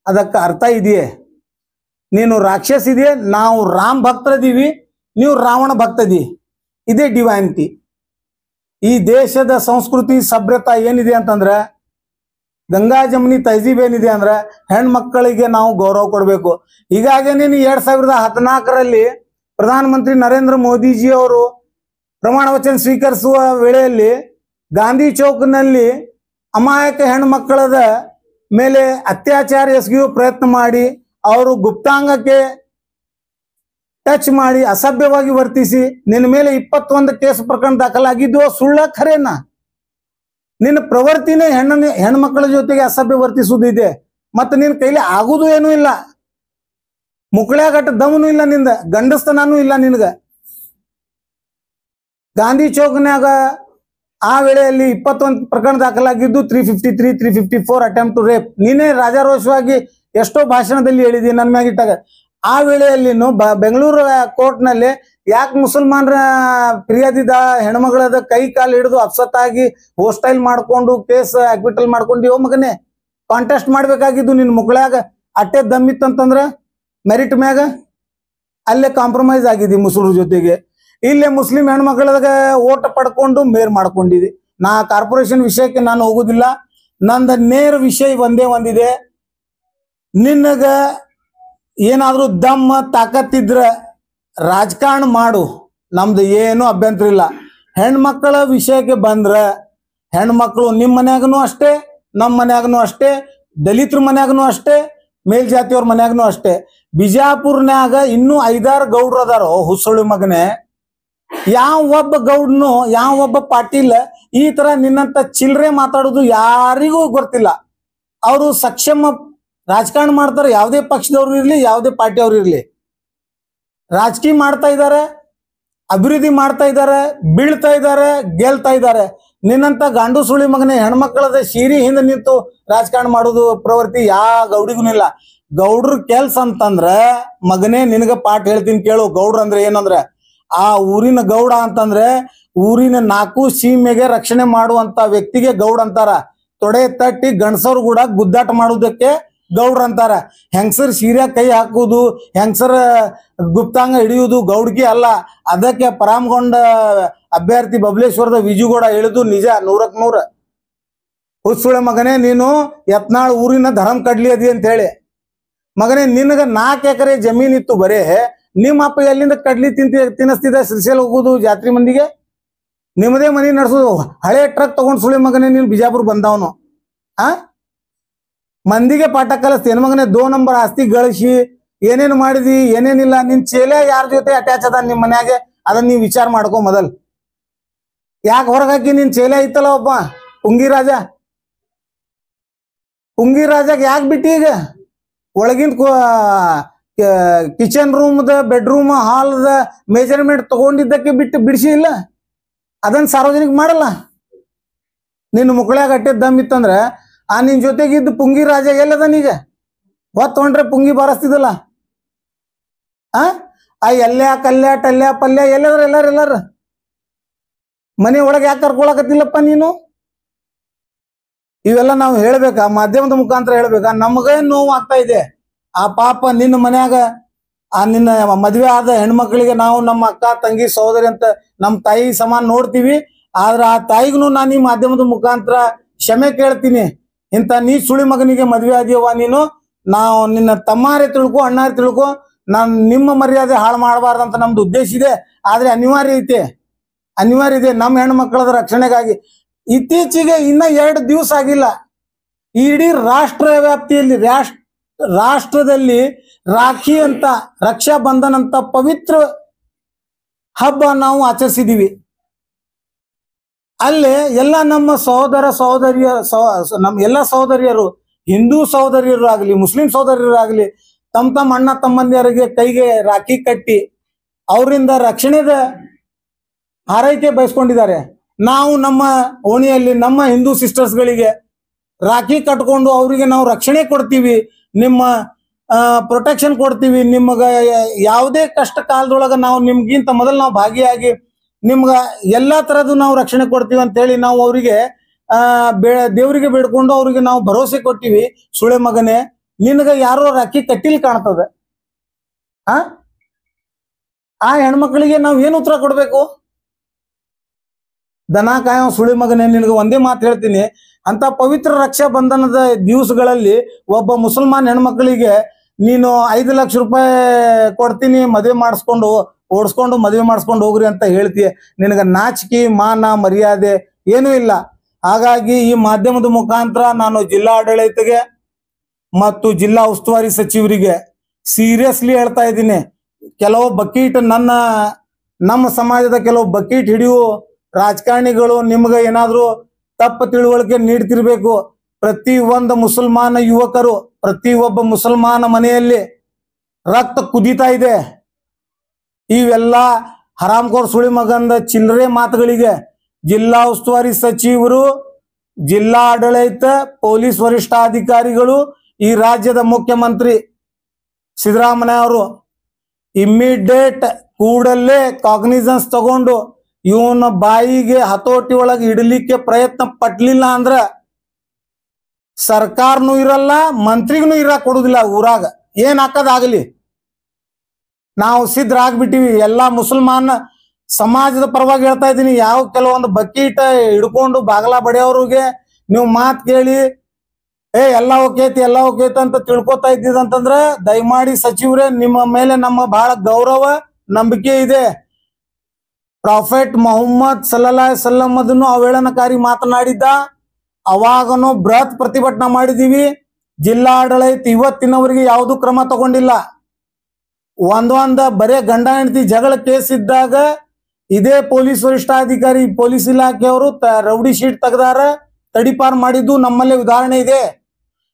ಅದಕ್ಕೆ ಅರ್ಥ ಇದೆಯೇ? ನೀನು ರಾಕ್ಷಸ ಇದೆಯೇ, ನಾವು ರಾಮ್ ಭಕ್ತರಿದ್ದೀವಿ, ನೀವು ರಾವಣ ಭಕ್ತದಿ, ಇದೇ ಡಿವೈನಿಟಿ. ಈ ದೇಶದ ಸಂಸ್ಕೃತಿ ಸಭ್ಯತಾ ಏನಿದೆ ಅಂತಂದ್ರೆ, ಗಂಗಾ ಜಮನಿ ತಹಜೀಬ್ ಏನಿದೆ ಅಂದ್ರೆ, ಹೆಣ್ಮಕ್ಕಳಿಗೆ ನಾವು ಗೌರವ ಕೊಡಬೇಕು. ಹೀಗಾಗಿ ನೀನು 2014ರಲ್ಲಿ ಪ್ರಧಾನಮಂತ್ರಿ ನರೇಂದ್ರ ಮೋದಿಜಿ ಅವರು ಪ್ರಮಾಣ ವಚನ ಸ್ವೀಕರಿಸುವ ವೇಳೆಯಲ್ಲಿ ಗಾಂಧಿ ಚೌಕ್ನಲ್ಲಿ ಅಮಾಯಕ ಹೆಣ್ಮಕ್ಕಳದ ಮೇಲೆ ಅತ್ಯಾಚಾರ ಎಸಗುವ ಪ್ರಯತ್ನ ಮಾಡಿ, ಅವರು ಗುಪ್ತಾಂಗಕ್ಕೆ ಟಚ್ ಮಾಡಿ ಅಸಭ್ಯವಾಗಿ ವರ್ತಿಸಿ ನಿನ್ನ ಮೇಲೆ 21 ಕೇಸ್ ಪ್ರಕರಣ ದಾಖಲಾಗಿದ್ದು ಸುಳ್ಳ ಖರೇನಾ? ನಿನ್ನ ಪ್ರವೃತ್ತಿನೇ ಹೆಣ್ಮಕ್ಕಳ ಜೊತೆಗೆ ಅಸಭ್ಯ ವರ್ತಿಸುವುದಿದೆ. ಮತ್ತೆ ನಿನ್ನ ಕೈಲಿ ಆಗುದು ಏನೂ ಇಲ್ಲ, ಮುಕ್ಳ್ಯಾಗಟ್ಟ ದಮನು ಇಲ್ಲ, ನಿಂದ ಗಂಡಸ್ತನೂ ಇಲ್ಲ ನಿನಗ. ಗಾಂಧಿ ಚೌಕ್ನ್ಯಾಗ ಆ ವೇಳೆಯಲ್ಲಿ 21 ಪ್ರಕರಣ ದಾಖಲಾಗಿದ್ದು 353, 354 ಅಟೆಂಪ್ಟ್ ಟು ರೇಪ್. ನೀನೇ ರಾಜಾರೋಷವಾಗಿ ಎಷ್ಟೋ ಭಾಷಣದಲ್ಲಿ ಹೇಳಿದಿ ನನ್ನ ಮ್ಯಾಗಿಟ್ಟಾಗ. ಆ ವೇಳೆಯಲ್ಲಿನೂ ಬೆಂಗಳೂರು ಕೋರ್ಟ್ನಲ್ಲಿ ಯಾಕೆ ಮುಸಲ್ಮಾನರ ಫಿರ್ಯಾದಿದ ಹೆಣ್ಮಗಳದ ಕೈ ಕಾಲು ಹಿಡಿದು ಅಪ್ಸತ್ತಾಗಿ ಹೋಸ್ಟೈಲ್ ಮಾಡ್ಕೊಂಡು ಕೇಸ್ ಅಕ್ವಿಟಲ್ ಮಾಡ್ಕೊಂಡಿವೋ ಮಗನೇ? ಕಾಂಟೆಸ್ಟ್ ಮಾಡ್ಬೇಕಾಗಿದ್ದು ನಿನ್ನ ಮುಕ್ಳ್ಯಾಗ ಅಟ್ಟೆ ದಮ್ಮಿತ್ತಂತಂದ್ರ ಮೆರಿಟ್ ಮ್ಯಾಗ ಅಲ್ಲೇ ಕಾಂಪ್ರಮೈಸ್ ಆಗಿದ್ದಿ ಮುಸ್ಲಿಮ್ರ ಜೊತೆಗೆ. ಇಲ್ಲೇ ಮುಸ್ಲಿಂ ಹೆಣ್ಮಕ್ಳದಾಗ ಓಟ್ ಪಡ್ಕೊಂಡು ಮೇರ್ ಮಾಡ್ಕೊಂಡಿದ್ದಿ. ನಾ ಕಾರ್ಪೊರೇಷನ್ ವಿಷಯಕ್ಕೆ ನಾನು ಹೋಗುದಿಲ್ಲ, ನಂದ ನೇರ ವಿಷಯ ಒಂದಿದೆ. ನಿನ್ನಗ ಏನಾದ್ರೂ ದಮ್ಮ ತಾಕತ್ತಿದ್ರ ರಾಜಕಾರಣ ಮಾಡು, ನಮ್ದು ಏನು ಅಭ್ಯಂತರ ಇಲ್ಲ. ಹೆಣ್ಮಕ್ಕಳ ವಿಷಯಕ್ಕೆ ಬಂದ್ರ, ಹೆಣ್ಮಕ್ಳು ನಿಮ್ಮ ಮನ್ಯಾಗನು ಅಷ್ಟೇ, ನಮ್ಮ ಮನ್ಯಾಗನು ಅಷ್ಟೇ, ದಲಿತರ ಮನ್ಯಾಗನು ಅಷ್ಟೇ, ಮೇಲ್ಜಾತಿಯವ್ರ ಮನ್ಯಾಗನು ಅಷ್ಟೇ. ಬಿಜಾಪುರ್ನ್ಯಾಗ ಇನ್ನೂ 5-6 ಗೌಡ್ರು ಅದಾರ. ಹುಸುಳಿ ಮಗನೇ, ಯಾವ ಒಬ್ಬ ಗೌಡ್ನು, ಯಾವ ಒಬ್ಬ ಪಾಟೀಲ್ ಈ ತರ ನಿನ್ನಂತ ಚಿಲ್ರೆ ಮಾತಾಡೋದು ಯಾರಿಗೂ ಗೊತ್ತಿಲ್ಲ. ಅವರು ಸಕ್ಷಮ ರಾಜಕಾರಣ ಮಾಡ್ತಾರೆ, ಯಾವುದೇ ಪಕ್ಷದವ್ರು ಇರ್ಲಿ, ಯಾವುದೇ ಪಾರ್ಟಿಯವ್ರು ಇರ್ಲಿ, ರಾಜಕೀಯ ಮಾಡ್ತಾ ಇದ್ದಾರೆ, ಅಭಿವೃದ್ಧಿ ಮಾಡ್ತಾ ಇದ್ದಾರೆ, ಬೀಳ್ತಾ ಇದ್ದಾರೆ, ಗೆಲ್ತಾ ಇದ್ದಾರೆ. ನಿನ್ನಂತ ಗಾಂಡು ಸುಳಿ ಮಗನೇ ಹೆಣ್ಮಕ್ಳದ ಸೀರಿ ಹಿಂದೆ ನಿಂತು ರಾಜಕಾರಣ ಮಾಡೋದು ಪ್ರವೃತ್ತಿ ಯಾವ ಗೌಡಿಗೂ ಇಲ್ಲ. ಗೌಡ್ರ ಕೆಲ್ಸ ಅಂತಂದ್ರ ಮಗನೇ ನಿನಗ ಪಾಠ ಹೇಳ್ತೀನಿ ಕೇಳು. ಗೌಡ್ರ ಅಂದ್ರೆ ಏನಂದ್ರೆ, ಆ ಊರಿನ ಗೌಡ ಅಂತಂದ್ರೆ ಊರಿನ 4 ಸೀಮೆಗೆ ರಕ್ಷಣೆ ಮಾಡುವಂತ ವ್ಯಕ್ತಿಗೆ ಗೌಡ ಅಂತಾರ. ತೊಡೆ ತಟ್ಟಿ ಗಂಡಸರು ಕೂಡ ಗುದ್ದಾಟ ಮಾಡುವುದಕ್ಕೆ ಗೌಡ್ರ ಅಂತಾರ. ಹೆಂಗಸರ್ ಸೀರೆ ಕೈ ಹಾಕುವುದು, ಹೆಂಗಸರ ಗುಪ್ತಾಂಗ ಹಿಡಿಯುವುದು ಗೌಡ್ಗಿ ಅಲ್ಲ. ಅದಕ್ಕೆ ಪರಾಮಗೊಂಡ ಅಭ್ಯರ್ಥಿ ಬಬಲೇಶ್ವರದ ವಿಜುಗೌಡ ಹೇಳಿದು ನಿಜ 100ಕ್ಕೆ 100. ಹುಸುಳೆ ಮಗನೇ, ನೀನು ಯತ್ನಾಳ್ ಊರಿನ ಧರ್ಮ ಕಡ್ಲಿ ಅದಿ ಅಂತ ಹೇಳಿ. ಮಗನೇ, ನಿನಗ 4 ಎಕರೆ ಜಮೀನಿತ್ತು ಬರೇ, ನಿಮ್ಮ ಅಪ್ಪ ಎಲ್ಲಿಂದ ಕಡ್ಲಿ ತಿನ್ನಿಸ್ತಿದ್ದ ಶ್ರೀಶೈಲ ಹೋಗುದು ಜಾತ್ರೆ ಮಂದಿಗೆ? ನಿಮ್ಮದೇ ಮನಿ ನಡೆಸೋದು. ಹಳೆ ಟ್ರಕ್ ತಗೊಂಡ್ ಸುಳಿ ಮಗನೇ ನೀನು ಬಿಜಾಪುರ ಬಂದವನು. ಆ ಮಂದಿಗೆ ಪಾಠ ಕಲಿಸ್ತಿ ಏನ್ ಮಗನೇ? 2 ನಂಬರ್ ಆಸ್ತಿ ಗಳಿಸಿ ಏನೇನು ಮಾಡಿದಿ ಏನೇನಿಲ್ಲ. ನಿನ್ ಚೇಲೆ ಯಾರ ಜೊತೆ ಅಟ್ಯಾಚ್ ಅದ ನಿಮ್ ಮನ್ಯಾಗೆ ಅದನ್ನ ನೀವ್ ವಿಚಾರ ಮಾಡ್ಕೊ ಮೊದಲ್. ಯಾಕೆ ಹೊರಗಾಕಿ? ನಿನ್ ಚೇಲೆ ಐತಲ್ಲ ಒಬ್ಬ ಪುಂಗಿ ರಾಜಾಗ ಯಾಕೆ ಬಿಟ್ಟಿ? ಈಗ ಒಳಗಿನ ಕಿಚನ್ ರೂಮ್ದ ಬೆಡ್ರೂಮ್ ಹಾಲ್ದ ಮೆಜರ್ಮೆಂಟ್ ತಗೊಂಡಿದ್ದಕ್ಕೆ ಬಿಡಿಸಿ ಇಲ್ಲ. ಅದನ್ನ ಸಾರ್ವಜನಿಕ ಮಾಡಲ್ಲ. ನಿನ್ನ ಮುಕ್ಕಳ್ಯಾಗ ಅಟ್ಟೆ ದಮ್ ಇತ್ತಂದ್ರ ಆ ನಿನ್ ಜೊತೆಗಿದ್ದ ಪುಂಗಿ ರಾಜ ಎಲ್ಲದನೀಗ? ಹೊತ್ತೊಂಡ್ರೆ ಪುಂಗಿ ಬಾರಿಸ್ತಿದಲ್ಲ. ಆ ಎಲ್ಯ ಕಲ್ಯ ಟಲ್ಯ ಪಲ್ಯ ಎಲ್ಲದ್ರ ಎಲ್ಲಾರ ಮನೆ ಒಳಗೆ ಯಾಕೆ ಕರ್ಕೊಳಕತ್ತಿಲ್ಲಪ್ಪ ನೀನು? ಇವೆಲ್ಲ ನಾವು ಹೇಳ್ಬೇಕಾ? ಮಾಧ್ಯಮದ ಮುಖಾಂತರ ಹೇಳ್ಬೇಕಾ? ನಮಗೇ ನೋವು ಆಗ್ತಾ ಇದೆ. ಆ ಪಾಪ ನಿನ್ನ ಮನ್ಯಾಗ ಆ ನಿನ್ನ ಮದ್ವೆ ಆದ ಹೆಣ್ಮಕ್ಳಿಗೆ ನಾವು ನಮ್ಮ ಅಕ್ಕ ತಂಗಿ ಸಹೋದರಿ ಅಂತ ನಮ್ಮ ತಾಯಿ ಸಮಾನ ನೋಡ್ತೀವಿ. ಆದ್ರೆ ಆ ತಾಯಿಗೂ ನಾನು ಈ ಮಾಧ್ಯಮದ ಮುಖಾಂತರ ಕ್ಷಮೆ ಕೇಳ್ತೀನಿ. ಇಂಥ ನೀ ಸುಳಿ ಮಗನಿಗೆ ಮದ್ವೆ ಆದಿಯವ ನೀನು. ನಾವು ನಿನ್ನ ತಮ್ಮಾರೇ ತಿಳ್ಕೊ, ಅಣ್ಣಾರೇ ತಿಳ್ಕೊ. ನಾನು ನಿಮ್ಮ ಮರ್ಯಾದೆ ಹಾಳು ಮಾಡಬಾರ್ದಂತ ನಮ್ದು ಉದ್ದೇಶ ಇದೆ. ಆದ್ರೆ ಅನಿವಾರ್ಯ ಇದೆ ನಮ್ಮ ಹೆಣ್ಮಕ್ಳದ ರಕ್ಷಣೆಗಾಗಿ. ಇತ್ತೀಚೆಗೆ ಇನ್ನ 2 ದಿವಸ ಆಗಿಲ್ಲ, ಇಡೀ ರಾಷ್ಟ್ರ ವ್ಯಾಪ್ತಿಯಲ್ಲಿ ರಾಷ್ಟ್ರದಲ್ಲಿ ರಾಖಿ ಅಂತ, ರಕ್ಷಾ ಬಂಧನ್ ಅಂತ ಪವಿತ್ರ ಹಬ್ಬ ನಾವು ಆಚರಿಸಿದೀವಿ. ಅಲ್ಲೇ ಎಲ್ಲ ನಮ್ಮ ನಮ್ಮ ಎಲ್ಲ ಸಹೋದರಿಯರು, ಹಿಂದೂ ಸಹೋದರಿಯರು ಆಗಲಿ ಮುಸ್ಲಿಂ ಸಹೋದರಿಯರು ಆಗಲಿ, ತಮ್ಮ ಅಣ್ಣ ತಮ್ಮಂದಿಯರಿಗೆ ಕೈಗೆ ರಾಖಿ ಕಟ್ಟಿ ಅವರಿಂದ ರಕ್ಷಣೆದ ಹಾರೈಕೆ ಬಯಸ್ಕೊಂಡಿದ್ದಾರೆ. ನಾವು ನಮ್ಮ ಓಣಿಯಲ್ಲಿ ನಮ್ಮ ಹಿಂದೂ ಸಿಸ್ಟರ್ಸ್ಗಳಿಗೆ ರಾಖಿ ಕಟ್ಕೊಂಡು ಅವರಿಗೆ ನಾವು ರಕ್ಷಣೆ ಕೊಡ್ತೀವಿ, ನಿಮ್ಮ ಪ್ರೊಟೆಕ್ಷನ್ ಕೊಡ್ತೀವಿ. ನಿಮ್ಗೆ ಯಾವುದೇ ಕಷ್ಟ ಕಾಲದೊಳಗೆ ನಾವು ನಿಮ್ಗಿಂತ ಮೊದಲು ನಾವು ಭಾಗಿಯಾಗಿ ನಿಮ್ಗೆ ಎಲ್ಲಾ ತರದ್ದು ನಾವು ರಕ್ಷಣೆ ಕೊಡ್ತೀವಿ ಅಂತ ಹೇಳಿ ನಾವು ಅವರಿಗೆ ದೇವರಿಗೆ ಬೇಡ್ಕೊಂಡು ಅವ್ರಿಗೆ ನಾವು ಭರವಸೆ ಕೊಟ್ಟಿವಿ. ಸುಳೆ ಮಗನೇ, ನಿನಗೆ ಯಾರೋ ರಾಖಿ ಕಟ್ಟಿಲ್ ಕಾಣ್ತದೆ. ಆ ಹೆಣ್ಮಕ್ಳಿಗೆ ನಾವು ಏನು ಉತ್ತರ ಕೊಡ್ಬೇಕು? ದನ ಕಾಯೋ ಸುಳಿ ಮಗನೇ, ನಿನಗೆ ಒಂದೇ ಮಾತು ಹೇಳ್ತೀನಿ. ಅಂತ ಪವಿತ್ರ ರಕ್ಷಾ ಬಂಧನದ ದಿವಸಗಳಲ್ಲಿ ಒಬ್ಬ ಮುಸಲ್ಮಾನ್ ಹೆಣ್ಮಕ್ಳಿಗೆ ನೀನು 5 ಲಕ್ಷ ರೂಪಾಯಿ ಕೊಡ್ತೀನಿ, ಮದುವೆ ಮಾಡಿಸ್ಕೊಂಡು ಓಡಿಸ್ಕೊಂಡು ಮದುವೆ ಮಾಡಿಸ್ಕೊಂಡು ಹೋಗ್ರಿ ಅಂತ ಹೇಳ್ತೀಯ. ನಿನಗೆ ನಾಚಿಕೆ ಮಾನ ಮರ್ಯಾದೆ ಏನೂ ಇಲ್ಲ. ಹಾಗಾಗಿ ಈ ಮಾಧ್ಯಮದ ಮುಖಾಂತರ ನಾನು ಜಿಲ್ಲಾ ಆಡಳಿತಗೆ ಮತ್ತು ಜಿಲ್ಲಾ ಉಸ್ತುವಾರಿ ಸಚಿವರಿಗೆ ಸೀರಿಯಸ್ಲಿ ಹೇಳ್ತಾ ಇದ್ದೀನಿ. ಕೆಲವು ಬಕೀಟ್ ನಮ್ಮ ಸಮಾಜದ ಕೆಲವು ಬಕೀಟ್ ಹಿಡಿಯು ರಾಜಕಾರಣಿಗಳು ನಿಮ್ಗೆ ಏನಾದ್ರೂ ತಪ್ಪು ತಿಳುವಳಿಕೆ ನೀಡ್ತಿರ್ಬೇಕು. ಪ್ರತಿ ಒಂದು ಮುಸಲ್ಮಾನ ಯುವಕರು, ಪ್ರತಿ ಒಬ್ಬ ಮುಸಲ್ಮಾನ ಮನೆಯಲ್ಲಿ ರಕ್ತ ಕುದೀತಾ ಇದೆ. ಇವೆಲ್ಲ ಹರಾಮ್ಖೋರ್ ಸುಳಿ ಮಗಂದ ಚಿಲ್ಲರೆ ಮಾತುಗಳಿಗೆ ಜಿಲ್ಲಾ ಉಸ್ತುವಾರಿ ಸಚಿವರು, ಜಿಲ್ಲಾ ಆಡಳಿತ, ಪೊಲೀಸ್ ವರಿಷ್ಠಾಧಿಕಾರಿಗಳು, ಈ ರಾಜ್ಯದ ಮುಖ್ಯಮಂತ್ರಿ ಸಿದ್ದರಾಮಯ್ಯ ಅವರು ಇಮ್ಮಿಡಿಯೇಟ್ ಕೂಡಲೇ ಕಾಗ್ನಿಸನ್ಸ್ ತಗೊಂಡು ಇವನ ಬಾಯಿಗೆ ಹತೋಟಿ ಒಳಗೆ ಇಡಲಿಕ್ಕೆ ಪ್ರಯತ್ನ ಪಟ್ಲಿಲ್ಲ ಅಂದ್ರ ಸರ್ಕಾರನೂ ಇರಲ್ಲ, ಮಂತ್ರಿಗೂ ಇರಾಕ್ ಕೊಡುದಿಲ್ಲ. ಊರಾಗ ಏನ್ ಹಾಕದಾಗಲಿ ನಾವು ಸಿದ್ಧರಾಗ್ಬಿಟ್ಟಿವಿ. ಎಲ್ಲಾ ಮುಸಲ್ಮಾನ ಸಮಾಜದ ಪರವಾಗಿ ಹೇಳ್ತಾ ಇದ್ದೀನಿ. ಯಾವ ಕೆಲವೊಂದು ಬಕೀಟ ಹಿಡ್ಕೊಂಡು ಬಾಗಲ ಬಡಿಯೋರಿಗೆ ನೀವು ಮಾತು ಕೇಳಿ ಎಲ್ಲ ಓಕೇತಿ ಅಂತ ತಿಳ್ಕೊತಾ ಇದ್ದಿದಂತಂದ್ರ ದಯಮಾಡಿ ಸಚಿವರೇ, ನಿಮ್ಮ ಮೇಲೆ ನಮ್ಮ ಬಹಳ ಗೌರವ ನಂಬಿಕೆ ಇದೆ. ಪ್ರಾಫೆಟ್ ಮೊಹಮ್ಮದ್ ಸಲ್ಲಲ್ಲಾಹು ಅಲೈಹಿ ವಸಲ್ಲಂ ಅದನ್ನು ಅವೇಳನಕಾರಿ ಮಾತನಾಡಿದ್ದ. ಅವಾಗನು ಬೃಹತ್ ಪ್ರತಿಭಟನೆ ಮಾಡಿದೀವಿ. ಜಿಲ್ಲಾ ಆಡಳಿತ ಇವತ್ತಿನವರೆಗೆ ಯಾವುದೂ ಕ್ರಮ ತಗೊಂಡಿಲ್ಲ. ಒಂದೊಂದ ಬರೇ ಗಂಡ ಹೆಂಡತಿ ಜಗಳ ಕೇಸ್ ಇದ್ದಾಗ ಇದೇ ಪೊಲೀಸ್ ವರಿಷ್ಠಾಧಿಕಾರಿ, ಪೊಲೀಸ್ ಇಲಾಖೆಯವರು ರೌಡಿ ಶೀಟ್ ತೆಗೆದಾರ, ತಡಿಪಾರ್ ಮಾಡಿದ್ದು ನಮ್ಮಲ್ಲಿ ಉದಾಹರಣೆ ಇದೆ.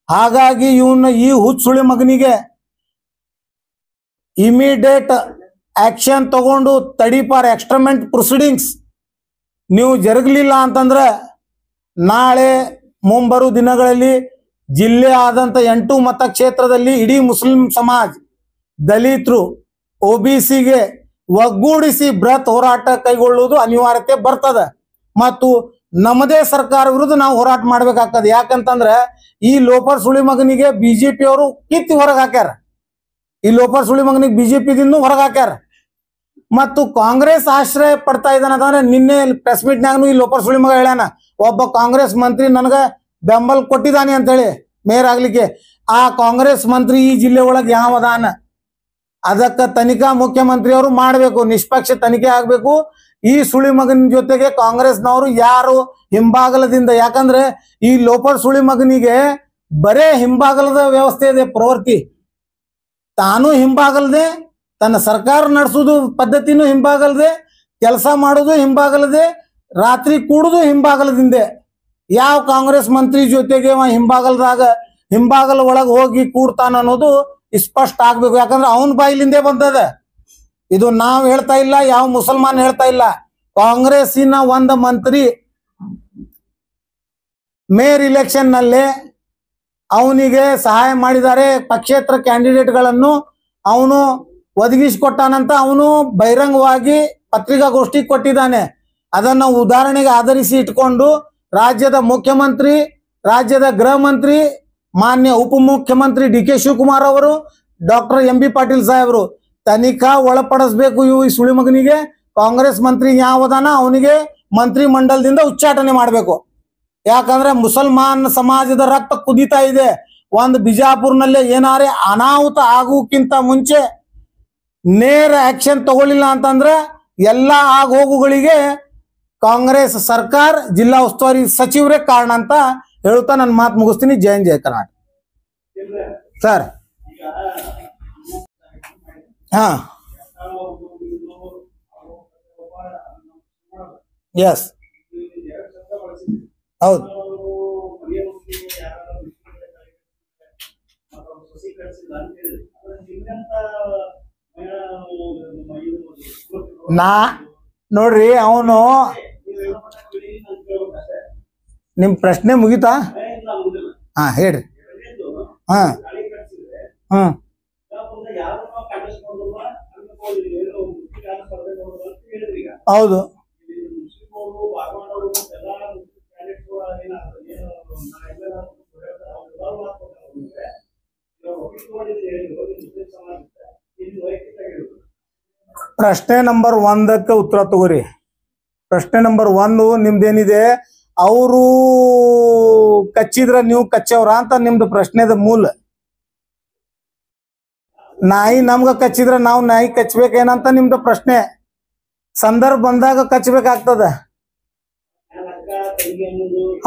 ಹಾಗಾಗಿ ಈ ಹುಚ್ಚುಳಿ ಮಗನಿಗೆ ಇಮಿಡಿಯೇಟ್ ಆಕ್ಷನ್ ತಗೊಂಡು ತಡಿಪಾರ್ ಎಕ್ಸ್ಟ್ರಮೆಂಟ್ ಪ್ರೊಸೀಡಿಂಗ್ಸ್ ನೀವು ಜರುಗಲಿಲ್ಲ ಅಂತಂದ್ರೆ ನಾಳೆ ಮುಂಬರುವ ದಿನಗಳಲ್ಲಿ ಜಿಲ್ಲೆ ಆದಂತ 8 ಮತಕ್ಷೇತ್ರದಲ್ಲಿ ಇಡೀ ಮುಸ್ಲಿಂ ಸಮಾಜ, ದಲಿತರು, OBCಗೆ ಒಗ್ಗೂಡಿಸಿ ಬೃಹತ್ ಹೋರಾಟ ಕೈಗೊಳ್ಳುವುದು ಅನಿವಾರ್ಯತೆ ಬರ್ತದೆ. ಮತ್ತು ನಮ್ಮದೇ ಸರ್ಕಾರ ವಿರುದ್ಧ ನಾವು ಹೋರಾಟ ಮಾಡ್ಬೇಕಾಗ್ತದೆ. ಯಾಕಂತಂದ್ರೆ ಈ ಲೋಫರ್ ಸುಳಿ ಮಗನಿಗೆ BJP ಅವರು ಕಿತ್ತಿ ಹೊರಗೆ ಹಾಕ್ಯಾರ. ಈ ಲೋಫರ್ ಸುಳಿ ಮಗನಿಗೆ BJP ದಿಂದ ಹೊರಗೆ ಹಾಕ್ಯಾರ. ಮತ್ತು ಕಾಂಗ್ರೆಸ್ ಆಶ್ರಯ ಪಡ್ತಾ ಇದ್ದಾನಂದ್ರೆ ನಿನ್ನೆ ಪ್ರೆಸ್ ಮೀಟ್ನಾಗೂ ಈ ಲೋಫರ್ ಸುಳಿ ಮಗ ಹೇಳ್ಯಾನ, ಒಬ್ಬ ಕಾಂಗ್ರೆಸ್ ಮಂತ್ರಿ ನನಗೆ ಬೆಂಬಲ ಕೊಟ್ಟಿದ್ದಾನೆ ಅಂತ ಹೇಳಿ ಮೇಯರ್ ಆಗ್ಲಿಕ್ಕೆ. ಆ ಕಾಂಗ್ರೆಸ್ ಮಂತ್ರಿ ಈ ಜಿಲ್ಲೆ ಒಳಗೆ ಯಾವದಾನ? ಅದಕ್ಕೆ ತನಿಖಾ ಮುಖ್ಯಮಂತ್ರಿ ಅವರು ಮಾಡಬೇಕು, ನಿಷ್ಪಕ್ಷ ತನಿಖೆ ಆಗ್ಬೇಕು. ಈ ಸುಳಿ ಮಗನ ಜೊತೆಗೆ ಕಾಂಗ್ರೆಸ್ನವರು ಯಾರು ಹಿಂಬಾಗಲದಿಂದ, ಯಾಕಂದ್ರೆ ಈ ಲೋಪರ್ ಸುಳಿ ಮಗನಿಗೆ ಬರೇ ಹಿಂಬಾಗಲದ ವ್ಯವಸ್ಥೆ ಇದೆ ಪ್ರವೃತ್ತಿ. ತಾನು ಹಿಂಬಾಗಲ್ದೆ, ತನ್ನ ಸರ್ಕಾರ ನಡೆಸೋದು ಪದ್ಧತಿನೂ ಹಿಂಬಾಗಲ್ದೆ, ಕೆಲಸ ಮಾಡೋದು ಹಿಂಬಾಗಲದೆ, ರಾತ್ರಿ ಕೂಡುದು ಹಿಂಬಾಗಲದಿಂದೆ. ಯಾವ ಕಾಂಗ್ರೆಸ್ ಮಂತ್ರಿ ಜೊತೆಗೆ ಹಿಂಬಾಗಲ ಒಳಗೆ ಹೋಗಿ ಕೂಡ್ತಾನ ಅನ್ನೋದು ಸ್ಪಷ್ಟ ಆಗ್ಬೇಕು. ಯಾಕಂದ್ರೆ ಅವನ ಬಾಯಿಲಿಂದೇ ಬಂದದ ಇದು. ನಾವ್ ಹೇಳ್ತಾ ಇಲ್ಲ, ಯಾವ ಮುಸಲ್ಮಾನ್ ಹೇಳ್ತಾ ಇಲ್ಲ. ಕಾಂಗ್ರೆಸ್ಸಿನ ಒಂದು ಮಂತ್ರಿ ಮೇಯರ್ ಇಲೆಕ್ಷನ್ ನಲ್ಲಿ ಅವನಿಗೆ ಸಹಾಯ ಮಾಡಿದ್ದಾರೆ. ಪಕ್ಷೇತರ ಕ್ಯಾಂಡಿಡೇಟ್ಗಳನ್ನು ಅವನು ಒದಗಿಸಿಕೊಟ್ಟಾನಂತ ಅವನು ಬಹಿರಂಗವಾಗಿ ಪತ್ರಿಕಾಗೋಷ್ಠಿ ಕೊಟ್ಟಿದ್ದಾನೆ. ಅದನ್ನ ಉದಾಹರಣೆಗೆ ಆಧರಿಸಿ ಇಟ್ಕೊಂಡು ರಾಜ್ಯದ ಮುಖ್ಯಮಂತ್ರಿ, ರಾಜ್ಯದ ಗೃಹ ಮಂತ್ರಿ, ಮಾನ್ಯ ಉಪಮುಖ್ಯಮಂತ್ರಿ ಡಿ.ಕೆ. ಶಿವಕುಮಾರ್ ಅವರು, ಡಾಕ್ಟರ್ ಎಂ.ಬಿ. ಪಾಟೀಲ್ ಸಾಹೇಬರು ತನಿಖಾ ಒಳಪಡಿಸಬೇಕು. ಈ ಸುಳಿ ಮಗನಿಗೆ ಕಾಂಗ್ರೆಸ್ ಮಂತ್ರಿ ಯಾವದಾನ ಅವನಿಗೆ ಮಂತ್ರಿ ಮಂಡಲದಿಂದ ಉಚ್ಚಾಟನೆ ಮಾಡಬೇಕು. ಯಾಕಂದ್ರೆ ಮುಸಲ್ಮಾನ್ ಸಮಾಜದ ರಕ್ತ ಕುದೀತಾ ಇದೆ. ಒಂದು ಬಿಜಾಪುರ್ನಲ್ಲೇ ಏನಾರೇ ಅನಾಹುತ ಆಗೋಕ್ಕಿಂತ ಮುಂಚೆ ನೇರ ಆಕ್ಷನ್ ತಗೊಳ್ಳಿಲ್ಲ ಅಂತಂದ್ರೆ ಎಲ್ಲಾ ಆಗೋಗುಗಳಿಗೆ ಕಾಂಗ್ರೆಸ್ ಸರ್ಕಾರ, ಜಿಲ್ಲಾ ಉಸ್ತುವಾರಿ ಸಚಿವರೇ ಕಾರಣ ಅಂತ ಹೇಳುತ್ತಾ ನನ್ನ ಮಾತು ಮುಗಿಸ್ತೀನಿ. ಜೈ ಜಯ ಕರ್ನಾಟಕ. ಸರ್ ಹಾ, ಎಸ್, ಹೌದು. ನೋಡ್ರಿ, ಅವನು ನಿಮ್ ಪ್ರಶ್ನೆ ಮುಗಿತಾ? ಹಾ, ಹೇಳ್ರಿ. ಹಾ, ಹ್ಮ್, ಹೌದು. ಪ್ರಶ್ನೆ ನಂಬರ್ 1ಕ್ಕೆ ಉತ್ತರ ತಗೋರಿ. ಪ್ರಶ್ನೆ ನಂಬರ್ 1 ನಿಮ್ದೇನಿದೆ, ಅವರು ಕಚ್ಚಿದ್ರ ನೀವು ಕಚ್ಚವ್ರ ಅಂತ ನಿಮ್ದು ಪ್ರಶ್ನೆದ ಮೂಲ. ನಾಯಿ ನಮ್ಗ ಕಚ್ಚಿದ್ರ ನಾವು ನಾಯಿ ಕಚ್ಬೇಕೇನಂತ ನಿಮ್ದು ಪ್ರಶ್ನೆ. ಸಂದರ್ಭ ಬಂದಾಗ ಕಚ್ಚಬೇಕಾಗ್ತದ.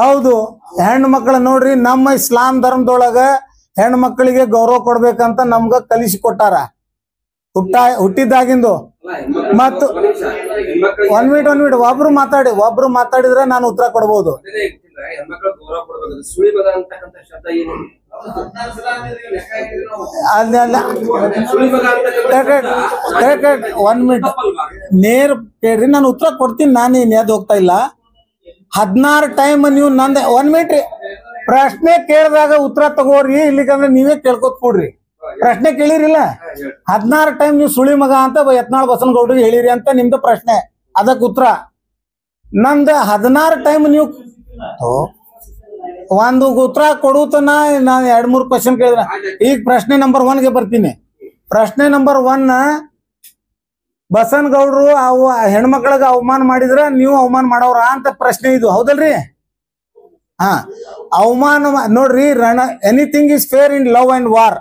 ಹೌದು. ಹೆಣ್ಣು ಮಕ್ಕಳ ನೋಡ್ರಿ, ನಮ್ಮ ಇಸ್ಲಾಂ ಧರ್ಮದೊಳಗ ಹೆಣ್ಣು ಮಕ್ಕಳಿಗೆ ಗೌರವ ಕೊಡ್ಬೇಕಂತ ನಮ್ಗ ಕಲಿಸಿ ಕೊಟ್ಟಾರ ಹುಟ್ಟಿದಾಗಿಂದು. ಮತ್ತು ಒನ್ ಮಿನಿಟ್ ಒಬ್ರು ಮಾತಾಡಿದ್ರೆ ನಾನು ಉತ್ತರ ಕೊಡ್ಬೋದು. ಒನ್ ಮಿನಿಟ್ ನೇರ್ ಕೇಳ್ರಿ, ನಾನು ಉತ್ತರ ಕೊಡ್ತೀನಿ. ನಾನೇನ್ ಯಾವ್ದು ಹೋಗ್ತಾ ಇಲ್ಲ. 16 ಟೈಮ್ ನೀವು ನಂದೆ 1 ಮಿನಿಟ್ ಪ್ರಶ್ನೆ ಕೇಳಿದಾಗ ಉತ್ತರ ತಗೋರಿ, ಇಲ್ಲಿಕಂದ್ರೆ ನೀವೇ ಕೇಳ್ಕೊತ್ ಕೊಡ್ರಿ. ಪ್ರಶ್ನೆ ಕೇಳಿರಿಲ್ಲ. 16 ಟೈಮ್ ನೀವು ಸುಳಿ ಮಗ ಅಂತ ಯತ್ನಾಳ್ ಬಸನಗೌಡ್ರಿಗೆ ಹೇಳಿರಿ ಅಂತ ನಿಮ್ದು ಪ್ರಶ್ನೆ. ಅದಕ್ಕೆ ಉತ್ತರ ನಂದು 16 ಟೈಮ್ ನೀವು ಒಂದು ಉತ್ತರ ಕೊಡುತ್ತನ. ನಾನು 2-3 ಕ್ವಶನ್ ಕೇಳಿದ್ರೆ ಈಗ ಪ್ರಶ್ನೆ ನಂಬರ್ 1ಗೆ ಬರ್ತೀನಿ. ಪ್ರಶ್ನೆ ನಂಬರ್ 1, ಬಸನಗೌಡ್ರು ಅವು ಹೆಣ್ಮಕ್ಳಿಗೆ ಅವಮಾನ ಮಾಡಿದ್ರ ನೀವು ಅವಮಾನ ಮಾಡವ್ರ ಅಂತ ಪ್ರಶ್ನೆ ಇದು, ಹೌದಲ್ರಿ? ಹಾ, ಅವಮಾನ ನೋಡ್ರಿ, anything is fair in love and war.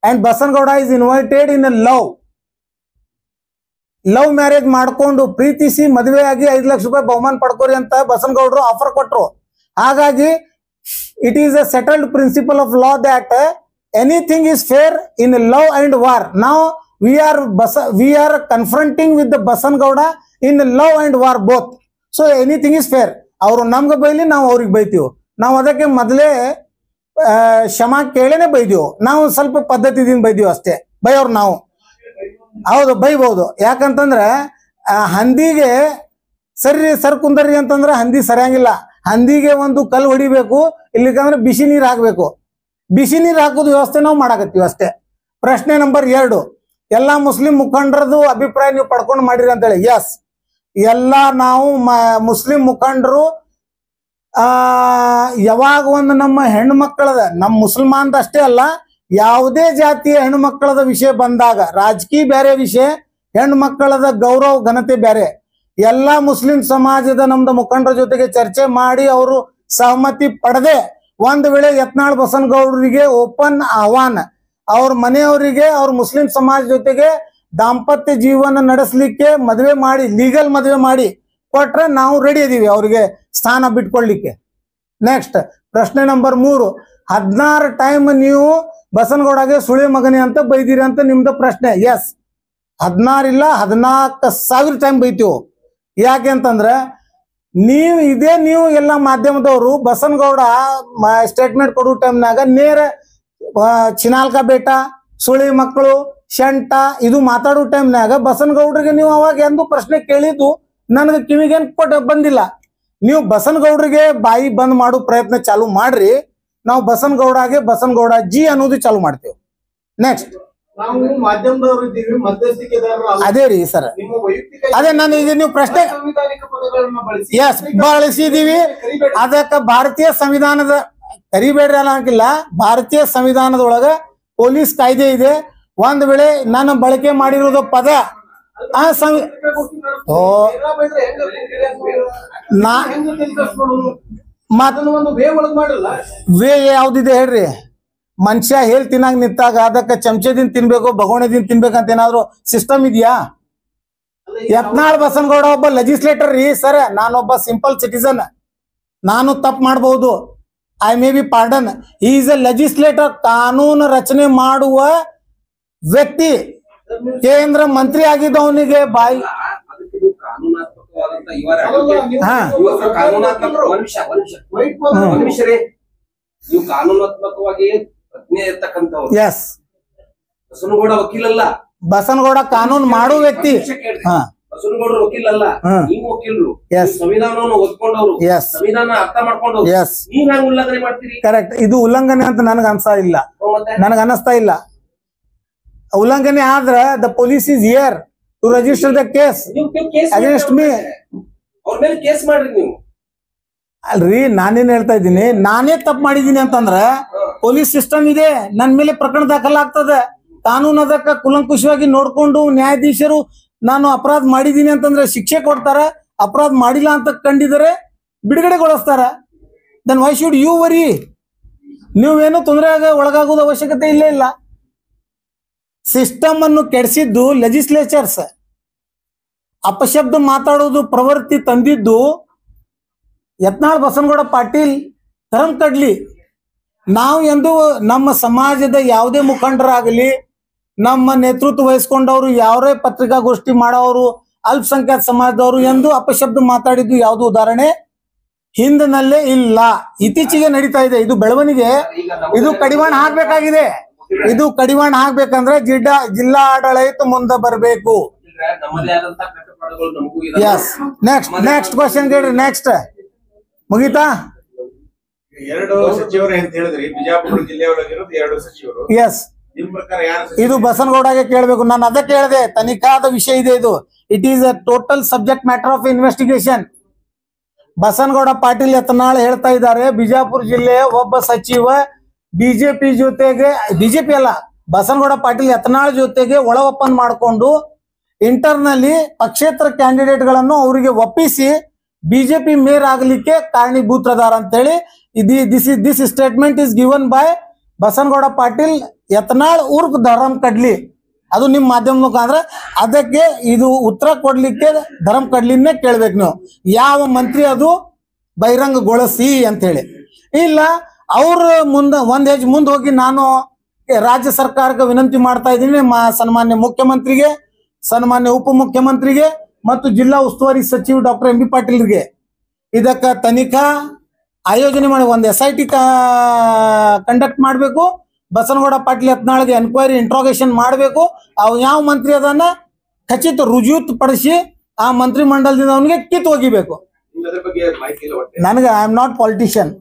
And Basanagouda is invited in love marriage ಮಾಡ್ಕೊಂಡು ಪ್ರೀತಿಸಿ ಮದುವೆ ಆಗಿ 5 ಲಕ್ಷ ರೂಪಾಯಿ ಬಹುಮಾನ ಪಡ್ಕೋರಿ ಅಂತ ಬಸನಗೌಡರು ಆಫರ್ ಕೊಟ್ರು. ಹಾಗಾಗಿ it is a settled principle of law that anything is fair in love and war. ನಾವು we are confronting with the Basangauda in love and war both. So anything is fair. ಅವರು ನಮ್ಗೆ ಬೈಲಿ, ನಾವು ಅವ್ರಿಗೆ ಬೈತೀವಿ. ನಾವು ಅದಕ್ಕೆ ಮೊದಲೇ ಕ್ಷಮಾ ಕೇಳೇನೆ ಬೈದೀವಿ. ನಾವು ಸ್ವಲ್ಪ ಪದ್ಧತಿದಿಂದ ಬೈದೀವಿ ಅಷ್ಟೇ. ಬೈಯವ್ರು ನಾವು ಹೌದು ಬೈಬಹುದು. ಯಾಕಂತಂದ್ರೆ ಹಂದಿಗೆ ಸರ್ ಕುಂದರ್ರಿ ಅಂತಂದ್ರೆ ಹಂದಿ ಸರಿಯಾಗಿಲ್ಲ. ಹಂದಿಗೆ ಒಂದು ಕಲ್ಲು ಹೊಡಿಬೇಕು, ಇಲ್ಲಿಕಂದ್ರೆ ಬಿಸಿ ನೀರು ಹಾಕ್ಬೇಕು. ಬಿಸಿ ನೀರು ಹಾಕೋದು ವ್ಯವಸ್ಥೆ ನಾವು ಮಾಡಾಕತ್ತೀವಿ ಅಷ್ಟೇ. ಪ್ರಶ್ನೆ ನಂಬರ್ 2, ಎಲ್ಲಾ ಮುಸ್ಲಿಂ ಮುಖಂಡರದು ಅಭಿಪ್ರಾಯ ನೀವು ಪಡ್ಕೊಂಡು ಮಾಡಿರಿ ಅಂತೇಳಿ. ಎಸ್, ಎಲ್ಲಾ ನಾವು ಮುಸ್ಲಿಂ ಮುಖಂಡರು ಯಾವಾಗ ಒಂದು ನಮ್ಮ ಹೆಣ್ಣು ಮಕ್ಕಳದ, ನಮ್ಮ ಮುಸಲ್ಮಾನ್ದ ಅಷ್ಟೇ ಅಲ್ಲ, ಯಾವುದೇ ಜಾತಿಯ ಹೆಣ್ಣು ಮಕ್ಕಳದ ವಿಷಯ ಬಂದಾಗ, ರಾಜಕೀಯ ಬೇರೆ ವಿಷಯ, ಹೆಣ್ಣು ಮಕ್ಕಳದ ಗೌರವ ಘನತೆ ಬೇರೆ, ಎಲ್ಲಾ ಮುಸ್ಲಿಂ ಸಮಾಜದ ನಮ್ದು ಮುಖಂಡರ ಜೊತೆಗೆ ಚರ್ಚೆ ಮಾಡಿ ಅವರು ಸಹಮತಿ ಪಡೆದೆ ಒಂದು ವೇಳೆ ಯತ್ನಾಳ್ ಬಸನಗೌಡರಿಗೆ ಓಪನ್ ಆಹ್ವಾನ, ಅವ್ರ ಮನೆಯವರಿಗೆ ಅವ್ರ ಮುಸ್ಲಿಂ ಸಮಾಜ ಜೊತೆಗೆ ದಾಂಪತ್ಯ ಜೀವನ ನಡೆಸಲಿಕ್ಕೆ ಮದುವೆ ಮಾಡಿ ಲೀಗಲ್ ಮದುವೆ ಮಾಡಿ ಕೊಟ್ರೆ ನಾವು ರೆಡಿ ಇದೀವಿ ಅವ್ರಿಗೆ ಸ್ಥಾನ ಬಿಟ್ಕೊಳ್ಲಿಕ್ಕೆ. ನೆಕ್ಸ್ಟ್ ಪ್ರಶ್ನೆ ನಂಬರ್ 3, 16 ಟೈಮ್ ನೀವು ಬಸನಗೌಡಗೆ ಸುಳಿ ಮಗನಿ ಅಂತ ಬೈದಿರಿ ಅಂತ ನಿಮ್ದು ಪ್ರಶ್ನೆ. ಎಸ್, 16 ಇಲ್ಲ 14,000 ಟೈಮ್ ಬೈತೀವಿ. ಯಾಕೆ ಅಂತಂದ್ರೆ ನೀವು ಎಲ್ಲ ಮಾಧ್ಯಮದವರು ಬಸನಗೌಡ ಸ್ಟೇಟ್ಮೆಂಟ್ ಕೊಡೋ ಟೈಮ್ನಾಗ ನೇರ ಚಿನಾಲ್ಕ ಬೇಟ ಸುಳಿ ಮಕ್ಕಳು ಶಂಟ ಇದು ಮಾತಾಡೋ ಟೈಮ್ನಾಗ ಬಸನಗೌಡ್ರಿಗೆ ನೀವು ಅವಾಗ ಎಂದು ಪ್ರಶ್ನೆ ಕೇಳಿದ್ದು ನನಗೆ ಕಿವಿಗೇನ್ ಬಂದಿಲ್ಲ. ನೀವು ಬಸನಗೌಡ್ರಿಗೆ ಬಾಯಿ ಬಂದ್ ಮಾಡೋ ಪ್ರಯತ್ನ ಚಾಲು ಮಾಡ್ರಿ, ನಾವು ಬಸನಗೌಡಗೆ ಬಸನಗೌಡ ಜಿ ಅನ್ನೋದು ಚಾಲು ಮಾಡ್ತೇವೆ. ನೆಕ್ಸ್ಟ್ ನಾವು ಮಾಧ್ಯಮದವರು ಇದ್ದೀವಿ, ಮಧ್ಯಸ್ಥಿಕೆದಾರರು ಅದೇ ರೀ ಸರ್, ಅದೇ ನಾನು ಈಗ ನೀವು ಪ್ರಶ್ನೆ ಸಂವಿಧಾನಿಕ ಪದಗಳನ್ನ ಬಳಸಿ ಎಸ್ ಬಳಸಿದೀವಿ. ಅದಕ್ಕ ಭಾರತೀಯ ಸಂವಿಧಾನದ ಕರಿಬೇಡ್ರಿ ಅಲ್ಲ ಅಂತಿಲ್ಲ, ಭಾರತೀಯ ಸಂವಿಧಾನದೊಳಗ ಪೊಲೀಸ್ ಕಾಯ್ದೆ ಇದೆ. ಒಂದ್ ವೇಳೆ ನಾನು ಬಳಕೆ ಮಾಡಿರೋದು ಪದ ಆ ವೇ ಯಾವ್ದಿದೆ ಹೇಳ್ರಿ. ಮನುಷ್ಯ ಹೇಳಿ ತಿನ್ನಾಗ ನಿಂತಾಗ ಅದಕ್ಕೆ ಚಮಚದಿಂದ ತಿನ್ಬೇಕು ಭಗೋಣದಿಂದ ತಿನ್ಬೇಕಂತ ಏನಾದ್ರು ಸಿಸ್ಟಮ್ ಇದೆಯಾ? ಯತ್ನಾಳ್ ಬಸನಗೌಡ ಒಬ್ಬ ಲೆಜಿಸ್ಲೇಟರ್ ರೀ ಸರ್, ನಾನೊಬ್ಬ ಸಿಂಪಲ್ ಸಿಟಿಸನ್, ನಾನು ತಪ್ಪು ಮಾಡಬಹುದು, I may be pardon. He is A legislator, ಕಾನೂನು ರಚನೆ ಮಾಡುವ ವ್ಯಕ್ತಿ. ಕೇಂದ್ರ ಮಂತ್ರಿ ಆಗಿದ್ದವನಿಗೆ ಬಾಯಿ ಕಾನೂನಾತ್ಮಕವಾಗಿ ಪ್ರಜ್ಞೆ ಇರ್ತಕ್ಕಂಥವ್ರು. ಎಸ್, ಬಸನಗೌಡ ವಕೀಲಲ್ಲ, ಬಸನಗೌಡ ಕಾನೂನು ಮಾಡುವ ವ್ಯಕ್ತಿ. ಬಸನಗೌಡರು ವಕೀಲಲ್ಲ, ನೀವು ವಕೀಲರು, ಸಂವಿಧಾನವನ್ನು ಓದ್ಕೊಂಡವ್ರು, ಸಂವಿಧಾನ ಅರ್ಥ ಮಾಡ್ಕೊಂಡವ್ರು, ನೀವ್ ಹೆಂಗ್ ಉಲ್ಲಂಘನೆ ಮಾಡ್ತೀರಿ? ಕರೆಕ್ಟ್, ಇದು ಉಲ್ಲಂಘನೆ ಅಂತ ನನಗೆ ಅನ್ಸಾ ಇಲ್ಲ, ನನಗೆ ಅನಿಸ್ತಾ ಇಲ್ಲ. ಉಲ್ಲಂಘನೆ ಆದ್ರೆ the police is here to register the case against me. ಅವ್ರ ಮೇಲೆ ಕೇಸ್ ಮಾಡ್ರಿ ನೀವು. ಅಲ್ರಿ, ನಾನೇನ್ ಹೇಳ್ತಾ ಇದ್ದೀನಿ, ನಾನೇ ತಪ್ಪು ಮಾಡಿದೀನಿ ಅಂತಂದ್ರ ಪೊಲೀಸ್ ಸಿಸ್ಟಮ್ ಇದೆ, ನನ್ ಮೇಲೆ ಪ್ರಕರಣ ದಾಖಲಾಗ್ತದೆ. ಕಾನೂನು ಅದಕ್ಕ ಕುಲಂಕುಷವಾಗಿ ನೋಡ್ಕೊಂಡು ನ್ಯಾಯಾಧೀಶರು ನಾನು ಅಪರಾಧ ಮಾಡಿದೀನಿ ಅಂತಂದ್ರೆ ಶಿಕ್ಷೆ ಕೊಡ್ತಾರ, ಅಪರಾಧ ಮಾಡಿಲ್ಲ ಅಂತ ಕಂಡಿದರೆ ಬಿಡುಗಡೆಗೊಳಿಸ್ತಾರ. Then why should you worry? ನೀವೇನು ತೊಂದರೆ ಒಳಗಾಗೋದು ಅವಶ್ಯಕತೆ ಇಲ್ಲೇ ಇಲ್ಲ. ಸಿಸ್ಟಮ್ ಅನ್ನು ಕೆಡಿಸಿದ್ದು ಲೆಜಿಸ್ಲೇಚರ್ಸ್, ಅಪಶಬ್ದ ಮಾತಾಡೋದು ಪ್ರವೃತ್ತಿ ತಂದಿದ್ದು ಯತ್ನಾಳ್ ಬಸನಗೌಡ ಪಾಟೀಲ್ ಧರ್ಮ ಕಡ್ಲಿ. ನಾವು ಎಂದು ನಮ್ಮ ಸಮಾಜದ ಯಾವುದೇ ಮುಖಂಡರಾಗಲಿ, ನಮ್ಮ ನೇತೃತ್ವ ವಹಿಸ್ಕೊಂಡವರು, ಯಾವರೇ ಪತ್ರಿಕಾಗೋಷ್ಠಿ ಮಾಡೋರು, ಅಲ್ಪಸಂಖ್ಯಾತ ಸಮಾಜದವರು ಎಂದು ಅಪಶಬ್ದ ಮಾತಾಡಿದ್ದು ಯಾವುದು ಉದಾಹರಣೆ ಹಿಂದಿನಲ್ಲೇ ಇಲ್ಲ. ಇತ್ತೀಚೆಗೆ ನಡೀತಾ ಇದೆ ಇದು ಬೆಳವಣಿಗೆ. ಇದು ಕಡಿವಾಣ ಹಾಕ್ಬೇಕಾಗಿದೆ. ಇದು ಕಡಿವಾಣ ಹಾಕ್ಬೇಕಂದ್ರೆ ಜಿಲ್ಲಾ ಆಡಳಿತ ಮುಂದೆ ಬರಬೇಕು. ಎಸ್, ನೆಕ್ಸ್ಟ್ ಕ್ವಶನ್ ಕೇಳ್ರಿ. ನೆಕ್ಸ್ಟ್ ಮುಗೀತಾ? 2 ಸಚಿವರು ಅಂತ ಹೇಳಿದ್ರಿ, ಬಿಜಾಪುರ ಜಿಲ್ಲೆಯೊಳಗಿರೋದು 2 ಸಚಿವರು. ಎಸ್, ಇದು ಬಸನಗೌಡಗೆ ಕೇಳಬೇಕು. ನಾನು ಅದಕ್ಕೆ ಹೇಳಿದೆ, ತನಿಖಾದ ವಿಷಯ ಇದೆ ಇದು. It is a total subject matter of investigation. Basanagouda Patil Yatnal ಹೇಳ್ತಾ ಇದ್ದಾರೆ, ಬಿಜಾಪುರ ಜಿಲ್ಲೆಯ ಒಬ್ಬ ಸಚಿವ ಬಿಜೆಪಿ ಜೊತೆಗೆ, ಬಿಜೆಪಿ ಅಲ್ಲ, ಬಸನಗೌಡ ಪಾಟೀಲ್ ಯತ್ನಾಳ್ ಜೊತೆಗೆ ಒಳ ಒಪ್ಪಂದ ಮಾಡಿಕೊಂಡು ಇಂಟರ್ನಲ್ಲಿ ಪಕ್ಷೇತರ ಕ್ಯಾಂಡಿಡೇಟ್ ಗಳನ್ನು ಅವರಿಗೆ ಒಪ್ಪಿಸಿ ಬಿಜೆಪಿ ಮೇಯರ್ ಆಗ್ಲಿಕ್ಕೆ ಕಾರಣೀಭೂತರಾದಾರ ಅಂತೇಳಿ this statement is given by Basanagouda Patil Yatnal ಉರ್ಫ್ ಧರಮ್ ಕಡ್ಲಿ. ಅದು ನಿಮ್ಮ ಮಾಧ್ಯಮ ಮುಖಾಂತರ ಅದಕ್ಕೆ ಇದು ಉತ್ತರ ಕೊಡ್ಲಿಕ್ಕೆ ಧರಮ್ ಕಡ್ಲಿನೇ ಕೇಳ್ಬೇಕು ನೀವು, ಯಾವ ಮಂತ್ರಿ ಅದು ಬಹಿರಂಗಗೊಳಿಸಿ ಅಂತ ಹೇಳಿ. ಇಲ್ಲ ಅವ್ರ ಒಂದ್ ಹೆಜ್ಜೆ ಮುಂದೆ ಹೋಗಿ ನಾನು ರಾಜ್ಯ ಸರ್ಕಾರಕ್ಕೆ ವಿನಂತಿ ಮಾಡ್ತಾ ಇದ್ದೀನಿ, ಸನ್ಮಾನ್ಯ ಮುಖ್ಯಮಂತ್ರಿಗೆ, ಸನ್ಮಾನ್ಯ ಉಪಮುಖ್ಯಮಂತ್ರಿಗೆ ಮತ್ತು ಜಿಲ್ಲಾ ಉಸ್ತುವಾರಿ ಸಚಿವ ಡಾಕ್ಟರ್ ಎಂ ಬಿ ಪಾಟೀಲ್ರಿಗೆ ಇದಕ್ಕ ತನಿಖಾ ಆಯೋಜನೆ ಮಾಡಿ ಒಂದು SIT ಕಂಡಕ್ಟ್ ಮಾಡಬೇಕು. ಬಸನಗೌಡ ಪಾಟೀಲ್ ಯತ್ನಾಳ್ಗೆ ಎನ್ಕ್ವೈರಿ ಇಂಟ್ರೋಗೇಷನ್ ಮಾಡಬೇಕು. ಅವ್ ಯಾವ ಮಂತ್ರಿ ಅದನ್ನ ಖಚಿತ ರುಜುತ್ ಪಡಿಸಿ ಆ ಮಂತ್ರಿ ಮಂಡಲದಿಂದ ಅವನಿಗೆ ಕಿತ್ ಒಗಿಬೇಕು. ನನಗೆ ಐ ಆಮ್ ನಾಟ್ ಪಾಲಿಟಿಷಿಯನ್.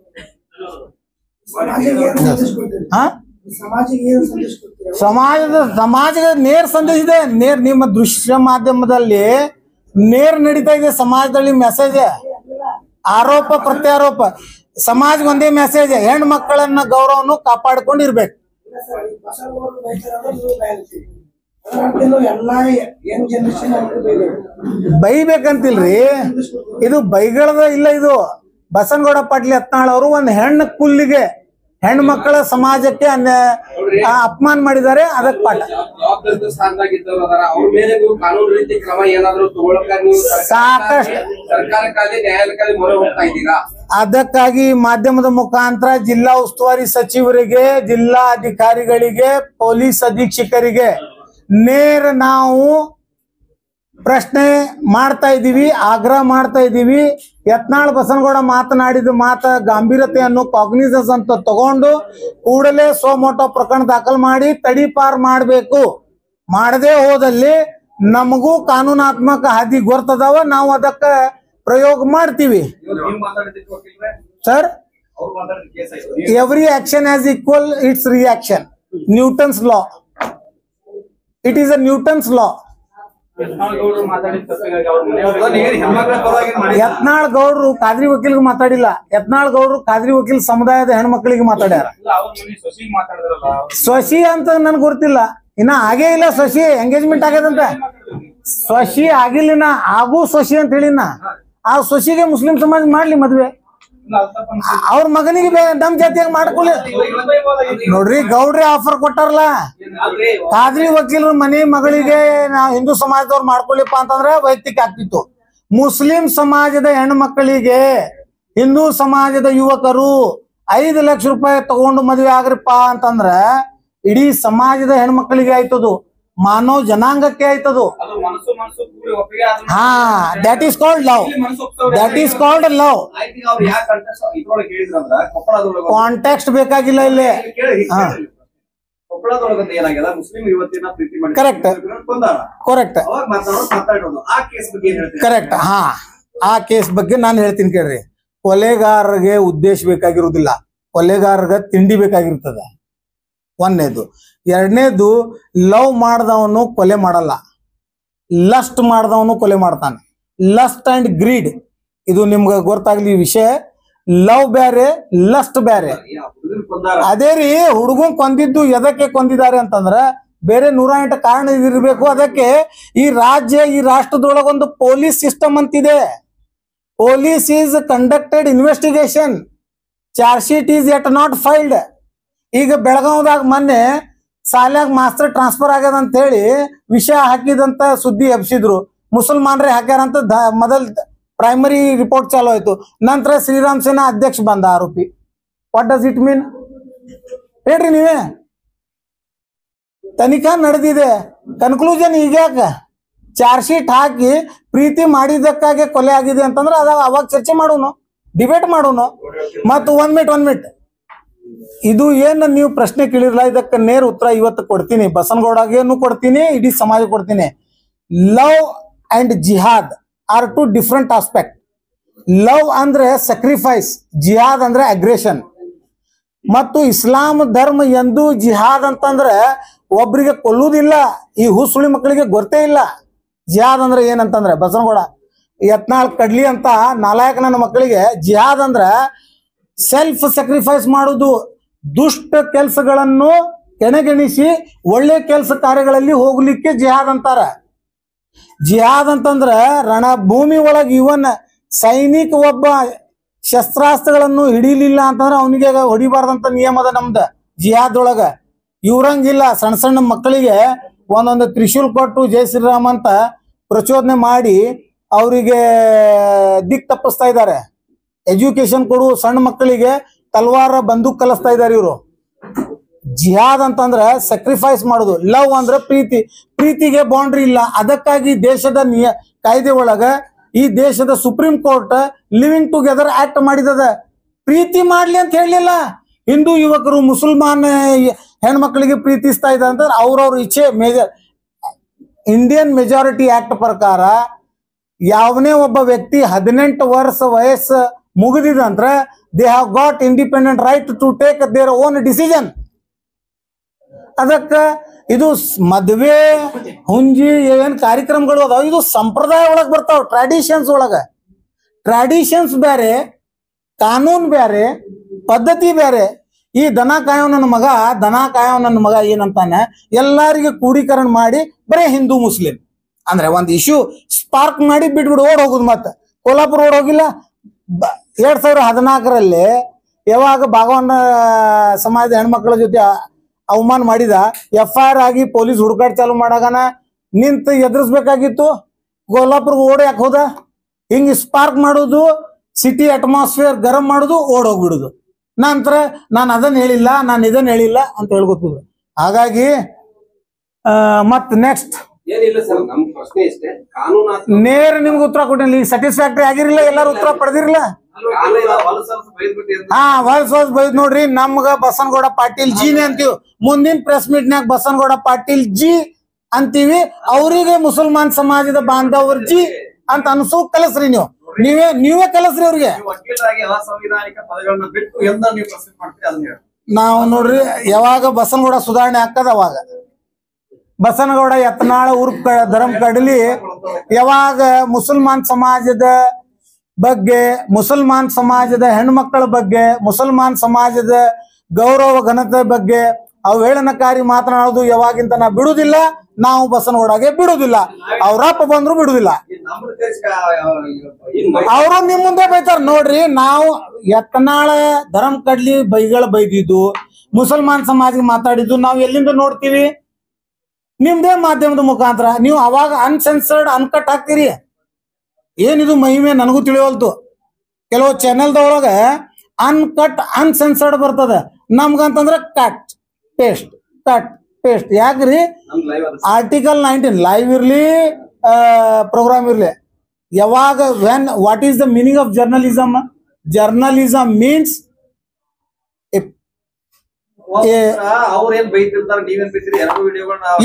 ಸಮಾಜದ ನೇರ ಸಂದೇಶ ಇದೆ. ನಿಮ್ಮ ದೃಶ್ಯ ಮಾಧ್ಯಮದಲ್ಲಿ ನೇರ ನಡೀತಾ ಇದೆ. ಸಮಾಜದಲ್ಲಿ ಮೆಸೇಜ್, ಆರೋಪ ಪ್ರತ್ಯಾರೋಪ. ಸಮಾಜ ಒಂದೇ ಮೆಸೇಜ್, ಹೆಣ್ಣು ಮಕ್ಕಳನ್ನ ಗೌರವವನ್ನು ಕಾಪಾಡಿಕೊಂಡಿರ್ಬೇಕು. ಬೈಬೇಕಂತಿಲ್ರಿ, ಇದು ಬೈಗಳದ ಇಲ್ಲ. ಇದು ಬಸನಗೌಡ ಪಾಟೀಲ್ ಯತ್ನಾಳ್ ಅವರು ಒಂದ್ ಹೆಣ್ಣು ಕುಲ್ಲಿಗೆ ಹೆಣ್ಮಕ್ಕಳ ಸಮಾಜಕ್ಕೆ ಅಪಮಾನ ಮಾಡಿದ್ದಾರೆ. ಅದಕ್ಕೆ ಪಾಠ. ಸಾಕಷ್ಟು ಅದಕ್ಕಾಗಿ ಮಾಧ್ಯಮದ ಮುಖಾಂತರ ಜಿಲ್ಲಾ ಉಸ್ತುವಾರಿ ಸಚಿವರಿಗೆ, ಜಿಲ್ಲಾ ಅಧಿಕಾರಿಗಳಿಗೆ, ಪೊಲೀಸ್ ಅಧೀಕ್ಷಕರಿಗೆ ನೇರ ನಾವು ಪ್ರಶ್ನೆ ಮಾಡ್ತಾ ಇದ್ದೀವಿ, ಆಗ್ರಹ ಮಾಡ್ತಾ ಇದ್ದೀವಿ. ಯತ್ನಾಳ್ ಬಸನಗೌಡ ಮಾತನಾಡಿದ ಗಾಂಭೀರ್ಯತೆಯನ್ನು ಕಾಗ್ನಿಸನ್ಸ್ ಅಂತ ತಗೊಂಡು ಕೂಡಲೇ ಸೋಮೋಟೋ ಪ್ರಕರಣ ದಾಖಲು ಮಾಡಿ ತಡಿಪಾರ್ ಮಾಡಬೇಕು. ಮಾಡದೇ ಹೋದಲ್ಲಿ ನಮಗೂ ಕಾನೂನಾತ್ಮಕ ಹಾದಿ ಗೊತ್ತದವ, ನಾವು ಅದಕ್ಕ ಪ್ರಯೋಗ ಮಾಡ್ತೀವಿ. Sir, every action has equal it's reaction. Newton's law. It is a Newton's ಲಾ. ಯತ್ನಾಳ್ ಗೌಡ್ರು ಖಾದ್ರಿ ವಕೀಲ್ಗೆ ಮಾತಾಡಿಲ್ಲ. ಯತ್ನಾಳ್ ಗೌಡ್ರು ಖಾದ್ರಿ ವಕೀಲ್ ಸಮುದಾಯದ ಹೆಣ್ಮಕ್ಳಿಗೆ ಮಾತಾಡ್ಯಾರ. ಸ್ವಶಿ ಅಂತ ನನ್ಗೆ ಗೊತ್ತಿಲ್ಲ, ಇನ್ನ ಆಗೇ ಇಲ್ಲ. ಸ್ವಶಿ ಎಂಗೇಜ್ಮೆಂಟ್ ಆಗ್ಯದಂತ. ಸ್ವಶಿ ಆಗಿಲ್ಲ, ಆಗೂ ಸ್ವಶಿ ಅಂತ ಹೇಳಿನ. ಆ ಸ್ವಶಿಗೆ ಮುಸ್ಲಿಂ ಸಮಾಜ ಮಾಡ್ಲಿ ಮದ್ವೆ, ಅವ್ರ ಮಗನಿಗೆ ನಮ್ ಜಾತಿಯಾಗ ಮಾಡ್ಕೊಳ್ಳಿ. ನೋಡ್ರಿ, ಗೌಡ್ರಿ ಆಫರ್ ಕೊಟ್ಟಾರಲ್ಲ, ಖಾದ್ರಿ ವಕೀಲರ ಮನೆ ಮಗಳಿಗೆ ನಾವು ಹಿಂದೂ ಸಮಾಜದವ್ರು ಮಾಡ್ಕೊಳ್ಳಿಪ್ಪ ಅಂತಂದ್ರೆ ವೈಯಕ್ತಿಕ ಆಗ್ತಿತ್ತು. ಮುಸ್ಲಿಂ ಸಮಾಜದ ಹೆಣ್ಮಕ್ಕಳಿಗೆ ಹಿಂದೂ ಸಮಾಜದ ಯುವಕರು 5 ಲಕ್ಷ ರೂಪಾಯಿ ತಗೊಂಡು ಮದುವೆ ಆಗ್ರಿಪ್ಪ ಅಂತಂದ್ರ ಇಡೀ ಸಮಾಜದ ಹೆಣ್ಮಕ್ಳಿಗೆ ಆಯ್ತದು, ಮಾನವ ಜನಾಂಗಕ್ಕೆ ಆಯ್ತದು. ಹಾ, that is called love. That is called love. Context ಬೇಕಾಗಿಲ್ಲ ಇಲ್ಲಿ. Correct correct correct. ಹಾ, ಆ ಕೇಸ್ ಬಗ್ಗೆ ನಾನು ಹೇಳ್ತೀನಿ ಕೇಳ್ರಿ. ಕೊಲೆಗಾರರಿಗೆ ಉದ್ದೇಶ ಬೇಕಾಗಿರುವುದಿಲ್ಲ, ಕೊಲೆಗಾರರಿಗೆ ತಿಂಡಿ ಬೇಕಾಗಿರ್ತದೆ. ಒಂದನೇದು. ಎರಡನೇದು, ಲವ್ ಮಾಡ್ದವನು ಕೊಲೆ ಮಾಡಲ್ಲ, ಲಸ್ಟ್ ಮಾಡ್ದವನು ಕೊಲೆ ಮಾಡ್ತಾನೆ. ಲಸ್ಟ್ ಅಂಡ್ ಗ್ರೀಡ್, ಇದು ನಿಮ್ಗೆ ಗೊತ್ತಾಗ್ಲಿ ವಿಷಯ. ಲವ್ ಬ್ಯಾರೆ, ಲಸ್ಟ್ ಬ್ಯಾರೆ. ಅದೇ ರೀ, ಹುಡುಗನ್ ಕೊಂದಿದ್ದು ಎದಕ್ಕೆ ಕೊಂದಿದ್ದಾರೆ ಅಂತಂದ್ರ ಬೇರೆ 108 ಕಾರಣ ಇರಬೇಕು. ಅದಕ್ಕೆ ಈ ರಾಷ್ಟ್ರದೊಳಗೊಂದು ಪೊಲೀಸ್ ಸಿಸ್ಟಮ್ ಅಂತಿದೆ. Police is conducted investigation. Charge sheet is yet not filed. ಈಗ ಬೆಳಗಾವದಾಗ ಮೊನ್ನೆ ಸಾಲ್ಯಾಗ ಮಾಸ್ತರ್ ಟ್ರಾನ್ಸ್ಫರ್ ಆಗ್ಯದ ಅಂತ ಹೇಳಿ ವಿಷಯ ಹಾಕಿದಂತ ಸುದ್ದಿ ಎಬ್ಸಿದ್ರು. ಮುಸಲ್ಮಾನ್ರೆ ಹಾಕ್ಯಾರಂತ ಮೊದಲ್ ಪ್ರೈಮರಿ ರಿಪೋರ್ಟ್ ಚಾಲು ಆಯ್ತು. ನಂತರ ಶ್ರೀರಾಮ್ ಸೇನಾ ಅಧ್ಯಕ್ಷ ಬಂದ ಆರೋಪಿ. ವಾಟ್ ಡಸ್ ಇಟ್ ಮೀನ್ ಹೇಳ್ರಿ ನೀವೇ? ತನಿಖಾ ನಡೆದಿದೆ, ಕನ್ಕ್ಲೂಷನ್ ಈಗ್ಯಾಕ? ಚಾರ್ಜ್ ಶೀಟ್ ಹಾಕಿ ಪ್ರೀತಿ ಮಾಡಿದ್ದಕ್ಕಾಗಿ ಕೊಲೆ ಆಗಿದೆ ಅಂತಂದ್ರೆ ಅವಾಗ ಚರ್ಚೆ ಮಾಡೋನು, ಡಿಬೇಟ್ ಮಾಡೋನು. ಮತ್ತು ಒನ್ ಮಿನಿಟ್ ಇದು ಏನು ನೀವು ಪ್ರಶ್ನೆ ಕೇಳಿರಲ್ಲ, ಇದಕ್ಕೆ ನೇರ ಉತ್ತರ ಇವತ್ತು ಕೊಡ್ತೀನಿ. ಬಸನಗೌಡಗೇನು ಕೊಡ್ತೀನಿ, ಇಡೀ ಸಮಾಜ ಕೊಡ್ತೀನಿ. ಲವ್ ಅಂಡ್ ಜಿಹಾದ್ ಆರ್ 2 ಡಿಫ್ರೆಂಟ್ ಆಸ್ಪೆಕ್ಟ್. ಲವ್ ಅಂದ್ರೆ ಸಕ್ರಿಫೈಸ್, ಜಿಹಾದ್ ಅಂದ್ರೆ ಅಗ್ರೆಷನ್. ಮತ್ತು ಇಸ್ಲಾಂ ಧರ್ಮ ಎಂದು ಜಿಹಾದ್ ಅಂತಂದ್ರೆ ಒಬ್ರಿಗೆ ಕೊಲ್ಲುವುದಿಲ್ಲ. ಈ ಹುಸುಳಿ ಮಕ್ಕಳಿಗೆ ಗೊತ್ತೇ ಇಲ್ಲ ಜಿಹಾದ್ ಅಂದ್ರೆ ಏನಂತಂದ್ರೆ. ಬಸನಗೌಡ ಯತ್ನಾಳ್ ಕಡ್ಲಿ ಅಂತ ನಾಲಾಯಕ ನನ್ನ ಮಕ್ಕಳಿಗೆ ಜಿಹಾದ್ ಅಂದ್ರೆ ಸೆಲ್ಫ್ ಸ್ಯಾಕ್ರಿಫೈಸ್ ಮಾಡುದು, ದುಷ್ಟ ಕೆಲಸಗಳನ್ನು ಕೆಣಗೆಣಿಸಿ ಒಳ್ಳೆ ಕೆಲಸ ಕಾರ್ಯಗಳಲ್ಲಿ ಹೋಗ್ಲಿಕ್ಕೆ ಜಿಹಾದ್ ಅಂತಾರ. ಜಿಹಾದ್ ಅಂತಂದ್ರ ರಣಭೂಮಿ ಒಳಗೆ ಇವನ್ ಸೈನಿಕ ಒಬ್ಬ ಶಸ್ತ್ರಾಸ್ತ್ರಗಳನ್ನು ಹಿಡಿಲಿಲ್ಲ ಅಂತಂದ್ರೆ ಅವನಿಗೆ ಹೊಡಿಬಾರ್ದಂತ ನಿಯಮದ ನಮ್ದು ಜಿಹಾದ್ ಒಳಗ. ಇವ್ರಂಗಿಲ್ಲ, ಸಣ್ಣ ಸಣ್ಣ ಮಕ್ಕಳಿಗೆ ಒಂದೊಂದು ತ್ರಿಶೂಲ್ ಕೊಟ್ಟು ಜೈ ಶ್ರೀರಾಮ್ ಅಂತ ಪ್ರಚೋದನೆ ಮಾಡಿ ಅವರಿಗೆ ದಿಕ್ ತಪ್ಪಿಸ್ತಾ ಇದ್ದಾರೆ. ಎಜುಕೇಶನ್ ಕೊಡು ಸಣ್ಣ ಮಕ್ಕಳಿಗೆ ತಲ್ವಾರ ಬಂದೂಕ್ ಕಲಿಸ್ತಾ ಇದ್ದಾರೆ ಇವರು. ಜಿಹಾದ್ ಅಂತಂದ್ರೆ ಸ್ಯಾಕ್ರಿಫೈಸ್ ಮಾಡೋದು. ಲವ್ ಅಂದ್ರೆ ಪ್ರೀತಿ, ಪ್ರೀತಿಗೆ ಬೌಂಡ್ರಿ ಇಲ್ಲ. ಅದಕ್ಕಾಗಿ ದೇಶದ ಕಾಯ್ದೆ ಒಳಗ ಈ ದೇಶದ supreme court living together act ಮಾಡಿದದ. ಪ್ರೀತಿ ಮಾಡ್ಲಿ ಅಂತ ಹೇಳಲಿಲ್ಲ. ಹಿಂದೂ ಯುವಕರು ಮುಸಲ್ಮಾನ್ ಹೆಣ್ಮಕ್ಳಿಗೆ ಪ್ರೀತಿಸ್ತಾ ಇದ್ದಾರೆ ಅಂತಂದ್ರೆ ಅವ್ರವ್ರ ಇಚ್ಛೆ. ಇಂಡಿಯನ್ ಮೆಜಾರಿಟಿ ಆಕ್ಟ್ ಪ್ರಕಾರ ಯಾವನೇ ಒಬ್ಬ ವ್ಯಕ್ತಿ 18 ವರ್ಷ ವಯಸ್ಸು ಮುಗಿದಿದೆ ಅಂದ್ರೆ they have got independent right to take their own decision. ಅದಕ್ಕ ಇದು ಮದ್ವೆ ಹುಂಜಿ ಏನ್ ಕಾರ್ಯಕ್ರಮಗಳು ಅದಾವ, ಇದು ಸಂಪ್ರದಾಯ ಒಳಗ್ ಬರ್ತಾವ, ಟ್ರಾಡಿಷನ್ಸ್ ಒಳಗ. ಟ್ರಾಡಿಷನ್ಸ್ ಬೇರೆ, ಕಾನೂನ್ ಬೇರೆ, ಪದ್ಧತಿ ಬೇರೆ. ಈ ದನ ಕಾಯೋ ನನ್ನ ಮಗ ಏನಂತಾನೆ, ಎಲ್ಲಾರಿಗೆ ಕೂಡೀಕರಣ ಮಾಡಿ ಬರೇ ಹಿಂದೂ ಮುಸ್ಲಿಂ ಅಂದ್ರೆ ಒಂದ್ ಇಶ್ಯೂ ಸ್ಪಾರ್ಕ್ ಮಾಡಿ ಬಿಟ್ಬಿಡು ಓಡ್ ಹೋಗುದು. ಮತ್ತೆ ಕೋಲ್ಹಾಪುರ ಓಡ್ ಹೋಗಿಲ್ಲ. 2014ರಲ್ಲಿ ಯಾವಾಗ ಭಾಗವನ ಸಮಾಜದ ಹೆಣ್ಮಕ್ಳ ಜೊತೆ ಅವಮಾನ ಮಾಡಿದ FIR ಆಗಿ ಪೊಲೀಸ್ ಹುಡುಕಾಟ ಚಾಲು ಮಾಡಾಗನ ನಿಂತು ಎದುರಿಸ್ಬೇಕಾಗಿತ್ತು. ಕೊಲ್ಲಾಪುರ ಓಡಿ ಯಾಕೆ ಹೋದ? ಹಿಂಗೆ ಸ್ಪಾರ್ಕ್ ಮಾಡೋದು, ಸಿಟಿ ಅಟ್ಮಾಸ್ಫಿಯರ್ ಗರಂ ಮಾಡೋದು, ಓಡೋಗ್ಬಿಡುದು. ನಂತರ ನಾನು ಅದನ್ನ ಹೇಳಿಲ್ಲ, ನಾನು ಇದನ್ನ ಹೇಳಿಲ್ಲ ಅಂತ ಹೇಳ್ಕೊತಿದ್ರು. ಹಾಗಾಗಿ ಮತ್ ನೆಕ್ಸ್ಟ್ ಏನಿಲ್ಲ ಸರ್, ನಮ್ ಪ್ರಶ್ನೆ ಇಷ್ಟೇ. ಕಾನೂನು ನೇರ ನಿಮ್ಗೆ ಉತ್ತರ ಕೊಟ್ಟಿಲ್ಲ. ಈಗ ಸ್ಯಾಟಿಸ್ಫ್ಯಾಕ್ಟರಿ ಆಗಿರಲಿಲ್ಲ, ಎಲ್ಲಾರು ಉತ್ತರ ಪಡೆದಿರಲಿಲ್ಲ. ಹೊಲ್ಸೋಸ್ ಬೈದ್ ನೋಡ್ರಿ. ನಮ್ಗ ಬಸನಗೌಡ ಪಾಟೀಲ್ ಜಿನೇ ಅಂತೀವಿ. ಮುಂದಿನ ಪ್ರೆಸ್ ಮೀಟ್ ನಾಗ ಬಸನಗೌಡ ಪಾಟೀಲ್ ಜಿ ಅಂತೀವಿ. ಅವರಿಗೆ ಮುಸಲ್ಮಾನ್ ಸಮಾಜದ ಬಾಂಧವ್ರ ಜಿ ಅಂತ ಅನ್ಸು ಕಲಸ್ರಿ. ನೀವೇ ಕಲಸ್ರಿ ಅವ್ರಿಗೆ. ನಾವು ನೋಡ್ರಿ ಯಾವಾಗ ಬಸನಗೌಡ ಸುಧಾರಣೆ ಆಗ್ತದ ಅವಾಗ ಬಸನಗೌಡ ಯತ್ನಾಳ ಉರ್ಫ್ ಧರಂ ಕಡಲಿ ಯಾವಾಗ ಮುಸಲ್ಮಾನ್ ಸಮಾಜದ ಬಗ್ಗೆ, ಮುಸಲ್ಮಾನ್ ಸಮಾಜದ ಹೆಣ್ಮಕ್ಕಳ ಬಗ್ಗೆ, ಮುಸಲ್ಮಾನ್ ಸಮಾಜದ ಗೌರವ ಘನತೆ ಬಗ್ಗೆ ಅವಹೇಳನಕಾರಿ ಮಾತನಾಡೋದು ಯಾವಾಗಿಂತ ನಾ ಬಿಡುದಿಲ್ಲ. ನಾವು ಬಸನಗೌಡಗೆ ಬಿಡುದಿಲ್ಲ. ಅವ್ರಪ್ಪ ಬಂದ್ರು ಬಿಡುದಿಲ್ಲ. ಅವರು ನಿಮ್ ಮುಂದೆ ಬೈತಾರ ನೋಡ್ರಿ. ನಾವು ಯತ್ನಾಳ ಧರಂ ಕಡ್ಲಿ ಬೈದಿದ್ದು, ಮುಸಲ್ಮಾನ್ ಸಮಾಜಕ್ಕೆ ಮಾತಾಡಿದ್ದು ನಾವು ಎಲ್ಲಿಂದ ನೋಡ್ತೀವಿ? ನಿಮ್ದೇ ಮಾಧ್ಯಮದ ಮುಖಾಂತರ. ನೀವು ಅವಾಗ ಅನ್ಸೆನ್ಸರ್ಡ್ ಅನ್ಕಟ್ ಹಾಕ್ತೀರಿ. ಏನಿದು ಮಹಿಮೆ ನನಗೂ ತಿಳಿವಲ್ತು. ಕೆಲವು ಚಾನೆಲ್ದೊಳಗ ಅನ್ಕಟ್ ಅನ್ಸೆನ್ಸರ್ಡ್ ಬರ್ತದ. ನಮ್ಗಂತಂದ್ರೆ ಕಟ್ ಪೇಸ್ಟ್, ಕಟ್ ಪೇಸ್ಟ್. ಯಾಕ್ರಿ? ಆರ್ಟಿಕಲ್ 19 ಲೈವ್ ಇರ್ಲಿ, ಪ್ರೋಗ್ರಾಮ್ ಇರ್ಲಿ, ಯಾವಾಗ what is the meaning of journalism? Journalism means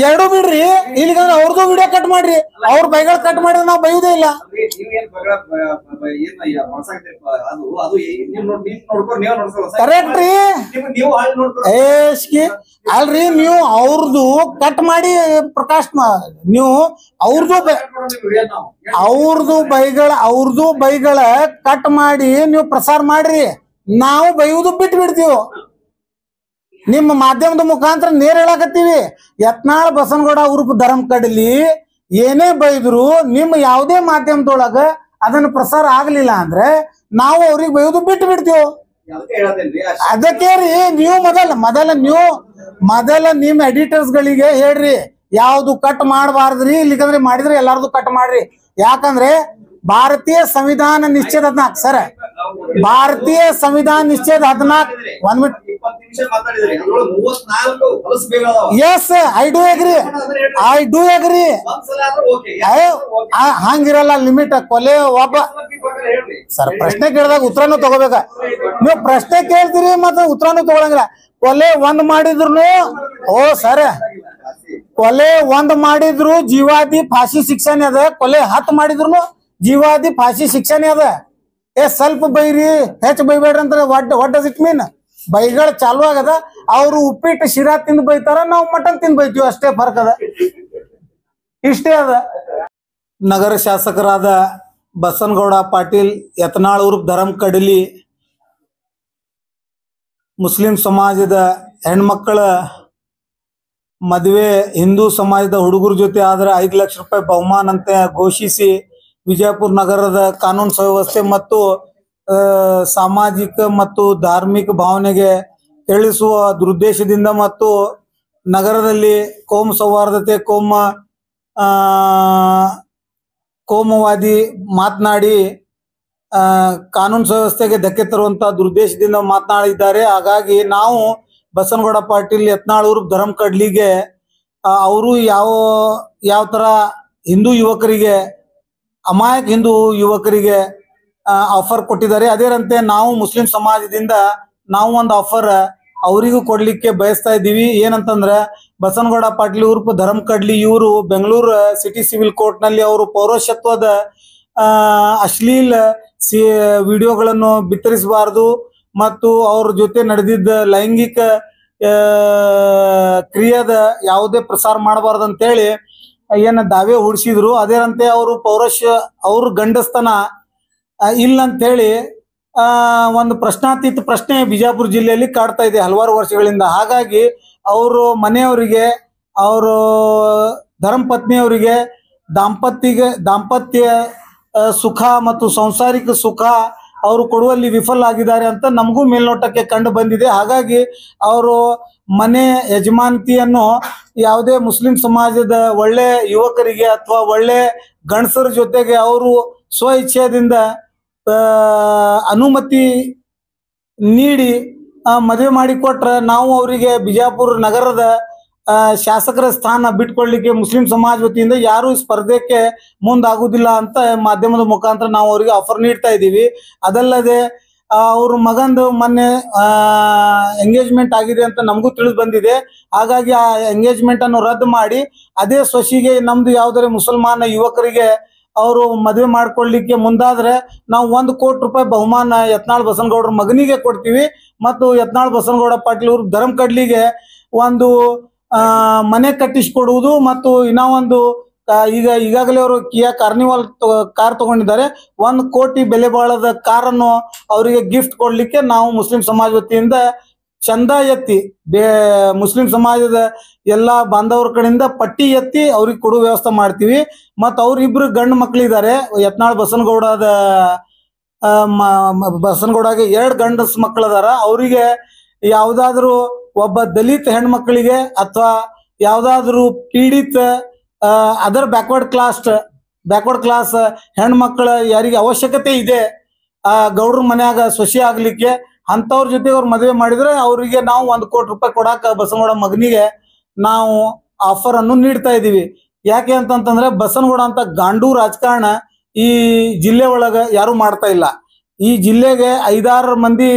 ಎರಡು ಬಿಡ್ರಿ. ಇಲ್ಲಿಗಂದ್ರೆ ಅವ್ರದ್ದು ವಿಡಿಯೋ ಕಟ್ ಮಾಡ್ರಿ, ಅವ್ರ ಬೈಗಳು ಕಟ್ ಮಾಡಿದ್ರೆ ನಾವು ಬೈಯುವುದೇ ಇಲ್ಲ. ಕರೆಕ್ಟ್ ರೀ. ಅಲ್ರಿ, ನೀವು ಅವ್ರದ್ದು ಕಟ್ ಮಾಡಿ ಪ್ರಕಾಶ್, ನೀವು ಅವ್ರದ್ದು ಬೈಗಳ ಕಟ್ ಮಾಡಿ ನೀವು ಪ್ರಸಾರ ಮಾಡ್ರಿ. ನಾವು ಬೈಯುವುದು ಬಿಟ್ಟು ಬಿಡ್ತೀವಿ. ನಿಮ್ಮ ಮಾಧ್ಯಮದ ಮುಖಾಂತರ ನೇರ ಹೇಳಕತ್ತೀವಿ. ಯತ್ನಾಳ್ ಬಸನಗೌಡ ಉರ್ಫ್ ಧರಂ ಕಡಲಿ ಏನೇ ಬೈದ್ರು ನಿಮ್ಮ ಯಾವುದೇ ಮಾಧ್ಯಮದೊಳಗ ಅದನ್ನ ಪ್ರಸಾರ ಆಗ್ಲಿಲ್ಲ ಅಂದ್ರೆ ನಾವು ಅವ್ರಿಗೆ ಬೈಯೋದು ಬಿಟ್ಟು ಬಿಡ್ತೀವಿ. ಅದಕ್ಕೆ ರೀ, ನೀವು ಮೊದಲ ನಿಮ್ ಎಡಿಟರ್ಸ್ ಗಳಿಗೆ ಹೇಳ್ರಿ ಯಾವ್ದು ಕಟ್ ಮಾಡಬಾರ್ದ್ರಿ. ಇಲ್ಲಿಕಂದ್ರೆ ಮಾಡಿದ್ರೆ ಎಲ್ಲಾರ್ದು ಕಟ್ ಮಾಡ್ರಿ. ಯಾಕಂದ್ರೆ ಭಾರತೀಯ ಸಂವಿಧಾನ ನಿಶ್ಚಯದ 14 ಸರ್, ಭಾರತೀಯ ಸಂವಿಧಾನ ನಿಶ್ಚಯದ 14 1 minute. Yes, I do agree. ಹಂಗಿರಲ್ಲ ಲಿಮಿಟ್. ಕೊಲೆ ಒಬ್ಬ ಸರ್ ಪ್ರಶ್ನೆ ಕೇಳಿದಾಗ ಉತ್ತರನು ತಗೋಬೇಕ. ನೀವು ಪ್ರಶ್ನೆ ಕೇಳ್ತೀರಿ ಮತ್ತೆ ಉತ್ತರನು ತಗೊಳಂಗಿಲ್ಲ. ಕೊಲೆ 1 ಮಾಡಿದ್ರು, ಓ ಸರ್, ಕೊಲೆ 1 ಮಾಡಿದ್ರು ಜೀವಾದಿ ಫಾಸಿ ಶಿಕ್ಷೆನೇ ಅದ. ಕೊಲೆ 10 ಮಾಡಿದ್ರು ಜೀವಾದಿ ಫಾಸಿ ಶಿಕ್ಷೆನೇ ಅದ. ಸ್ವಲ್ಪ ಬೈರಿ, ಹೆಚ್ಚು ಬೈಬೇಡ್ರಿ ಅಂತ ವಾಟ್ ಡಸ್ ಇಟ್ ಮೀನ್? ಬೈಗಳು ಚಾಲು ಆಗದ. ಅವ್ರು ಉಪ್ಪಿಟ್ಟು ಶಿರಾ ತಿಂದು ಬೈತಾರ, ನಾವು ಮಟನ್ ತಿಂದು ಬೈತೀವಿ. ಅಷ್ಟೇ ಫರ್ಕ್ ಅದ, ಇಷ್ಟೇ ಅದ. ನಗರ ಶಾಸಕರಾದ ಬಸನಗೌಡ ಪಾಟೀಲ್ ಯತ್ನಾಳ್ ಉರ್ಫ್ ಧರಂ ಕಡಲಿ ಮುಸ್ಲಿಂ ಸಮಾಜದ ಹೆಣ್ಮಕ್ಕಳ ಮದುವೆ ಹಿಂದೂ ಸಮಾಜದ ಹುಡುಗರ ಜೊತೆ ಆದ್ರೆ 5 ಲಕ್ಷ ರೂಪಾಯಿ ಬಹುಮಾನ ಅಂತ ಘೋಷಿಸಿ ವಿಜಯಪುರ ನಗರದ ಕಾನೂನು ಸುವ್ಯವಸ್ಥೆ ಮತ್ತು ಸಾಮಾಜಿಕ ಮತ್ತು ಧಾರ್ಮಿಕ ಭಾವನೆಗೆ ತಿಳಿಸುವ ದುರುದ್ದೇಶದಿಂದ ಮತ್ತು ನಗರದಲ್ಲಿ ಕೋಮು ಸೌಹಾರ್ದತೆ, ಕೋಮುವಾದಿ ಮಾತನಾಡಿ ಕಾನೂನು ಸುವ್ಯವಸ್ಥೆಗೆ ಧಕ್ಕೆ ತರುವಂತ ದುರುದ್ದೇಶದಿಂದ ಮಾತನಾಡಿದ್ದಾರೆ. ಹಾಗಾಗಿ ನಾವು ಬಸನಗೌಡ ಪಾಟೀಲ್ ಯತ್ನಾಳ್ ಉರ್ಫ್ ಧರಂ ಕಡ್ಲಿಗೆ ಅವರು ಯಾವ ತರ ಹಿಂದೂ ಯುವಕರಿಗೆ, ಅಮಾಯಕ ಹಿಂದೂ ಯುವಕರಿಗೆ ಆಫರ್ ಕೊಟ್ಟಿದ್ದಾರೆ, ಅದೇರಂತೆ ನಾವು ಮುಸ್ಲಿಂ ಸಮಾಜದಿಂದ ನಾವು ಒಂದು ಆಫರ್ ಅವರಿಗೂ ಕೊಡ್ಲಿಕ್ಕೆ ಬಯಸ್ತಾ ಇದ್ದೀವಿ. ಏನಂತಂದ್ರೆ ಬಸನಗೌಡ ಪಾಟೀಲ್ ಉರ್ಫ್ ಧರಂ ಕಡ್ಲಿ ಇವರು ಬೆಂಗಳೂರು ಸಿಟಿ ಸಿವಿಲ್ ಕೋರ್ಟ್ ನಲ್ಲಿ ಅವರು ಪೌರಶತ್ವದ ಅಶ್ಲೀಲ ವಿಡಿಯೋಗಳನ್ನು ಬಿತ್ತರಿಸಬಾರದು ಮತ್ತು ಅವ್ರ ಜೊತೆ ನಡೆದಿದ್ದ ಲೈಂಗಿಕ ಕ್ರಿಯೆದ ಯಾವುದೇ ಪ್ರಸಾರ ಮಾಡಬಾರ್ದು ಅಂತೇಳಿ ಏನ ದಾವೆ ಹೂಡಿಸಿದ್ರು. ಅದೇರಂತೆ ಅವರು ಅವ್ರ ಗಂಡಸ್ತನ ಇಲ್ಲ ಅಂತೇಳಿ ಒಂದು ಪ್ರಶ್ನಾತೀತ ಪ್ರಶ್ನೆ ಬಿಜಾಪುರ ಜಿಲ್ಲೆಯಲ್ಲಿ ಕಾಡ್ತಾ ಇದೆ ಹಲವಾರು ವರ್ಷಗಳಿಂದ. ಹಾಗಾಗಿ ಅವರು ಮನೆಯವರಿಗೆ, ಅವರು ಧರ್ಮ ಪತ್ನಿಯವರಿಗೆ ದಾಂಪತ್ಯ ಸುಖ ಮತ್ತು ಸಂಸಾರಿಕ ಸುಖ ಅವರು ಕೊಡುವಲ್ಲಿ ವಿಫಲರಾಗಿದ್ದಾರೆ ಅಂತ ನಮಗೂ ಮೇಲ್ನೋಟಕ್ಕೆ ಕಂಡು ಬಂದಿದೆ. ಹಾಗಾಗಿ ಅವರು ಮನೆ ಯಜಮಾನತಿಯನ್ನು ಯಾವುದೇ ಮುಸ್ಲಿಂ ಸಮಾಜದ ಒಳ್ಳೆ ಯುವಕರಿಗೆ ಅಥವಾ ಒಳ್ಳೆ ಗಂಡಸರ ಜೊತೆಗೆ ಅವರು ಸ್ವ ಇಚ್ಛೆಯಿಂದ ಅನುಮತಿ ನೀಡಿ ಮದುವೆ ಮಾಡಿಕೊಟ್ರೆ ನಾವು ಅವರಿಗೆ ಬಿಜಾಪುರ ನಗರದ ಶಾಸಕರ ಸ್ಥಾನ ಬಿಟ್ಕೊಳ್ಳಿಕ್ಕೆ ಮುಸ್ಲಿಂ ಸಮಾಜ ವತಿಯಿಂದ ಯಾರು ಸ್ಪರ್ಧೆಗೆ ಮುಂದಾಗುವುದಿಲ್ಲ ಅಂತ ಮಾಧ್ಯಮದ ಮುಖಾಂತರ ನಾವು ಅವರಿಗೆ ಆಫರ್ ನೀಡ್ತಾ ಇದ್ದೀವಿ. ಅದಲ್ಲದೆ ಅವ್ರ ಮಗಂದು ಮೊನ್ನೆ ಎಂಗೇಜ್ಮೆಂಟ್ ಆಗಿದೆ ಅಂತ ನಮಗೂ ತಿಳಿದು ಬಂದಿದೆ. ಹಾಗಾಗಿ ಆ ಎಂಗೇಜ್ಮೆಂಟ್ ಅನ್ನು ರದ್ದು ಮಾಡಿ ಅದೇ ಸೊಸಿಗೆ ನಮ್ದು ಯಾವುದೇ ಮುಸಲ್ಮಾನ ಯುವಕರಿಗೆ ಅವರು ಮದುವೆ ಮಾಡ್ಕೊಳ್ಳಿಕ್ಕೆ ಮುಂದಾದ್ರೆ ನಾವು 1 ಕೋಟಿ ರೂಪಾಯಿ ಬಹುಮಾನ ಯತ್ನಾಳ್ ಬಸನಗೌಡರ ಮಗನಿಗೆ ಕೊಡ್ತೀವಿ ಮತ್ತು ಯತ್ನಾಳ್ ಬಸನಗೌಡ ಪಾಟೀಲ್ ಅವರು ಧರ್ಮಕಡ್ಲಿಗೆ ಒಂದು ಮನೆ ಕಟ್ಟಿಸಿಕೊಡುವುದು ಮತ್ತು ಇನ್ನೂ ಒಂದು ಈಗಾಗಲೇ ಅವರು ಕಿಯಾ ಕಾರ್ನಿವಾಲ್ ಕಾರ್ ತಗೊಂಡಿದ್ದಾರೆ. 1 ಕೋಟಿ ಬೆಲೆ ಬಾಳದ ಕಾರನ್ನು ಅವರಿಗೆ ಗಿಫ್ಟ್ ಕೊಡ್ಲಿಕ್ಕೆ ನಾವು ಮುಸ್ಲಿಂ ಸಮಾಜ ವತಿಯಿಂದ ಚಂದ ಎತ್ತಿ ಮುಸ್ಲಿಂ ಸಮಾಜದ ಎಲ್ಲಾ ಬಾಂಧವರ ಕಡೆಯಿಂದ ಪಟ್ಟಿ ಎತ್ತಿ ಅವ್ರಿಗೆ ಕೊಡುವ ವ್ಯವಸ್ಥೆ ಮಾಡ್ತೀವಿ. ಮತ್ತು ಅವ್ರಿಬ್ರು ಗಂಡು ಮಕ್ಕಳಿದ್ದಾರೆ. ಯತ್ನಾಳ್ ಬಸನಗೌಡಗೆ 2 ಗಂಡಸ್ ಮಕ್ಕಳದಾರ. ಅವರಿಗೆ ಯಾವ್ದಾದ್ರು ಒಬ್ಬ ದಲಿತ ಹೆಣ್ಮಕ್ಳಿಗೆ ಅಥವಾ ಯಾವ್ದಾದ್ರು ಪೀಡಿತ ಅದರ್ ಬ್ಯಾಕ್ವರ್ಡ್ ಕ್ಲಾಸ್ ಹೆಣ್ಮಕ್ಳ ಯಾರಿಗೆ ಅವಶ್ಯಕತೆ ಇದೆ ಗೌಡ್ರ ಮನ್ಯಾಗ ಸೊಸಿ ಆಗ್ಲಿಕ್ಕೆ ಅಂತವ್ರ ಜೊತೆ ಅವ್ರು ಮದುವೆ ಮಾಡಿದ್ರೆ ಅವರಿಗೆ ನಾವು 1 ಕೋಟಿ ರೂಪಾಯಿ ಕೊಡಾಕ ಬಸನಗೌಡ ಮಗನಿಗೆ ನಾವು ಆಫರ್ ಅನ್ನು ನೀಡ್ತಾ ಇದೀವಿ. ಯಾಕೆ ಅಂತಂತಂದ್ರೆ ಬಸನಗೌಡ ಅಂತ ಗಾಂಡು ರಾಜಕಾರಣ ಈ ಜಿಲ್ಲೆ ಒಳಗ ಯಾರು ಮಾಡ್ತಾ ಇಲ್ಲ. ಈ ಜಿಲ್ಲೆಗೆ 5-6 ಮಂದಿ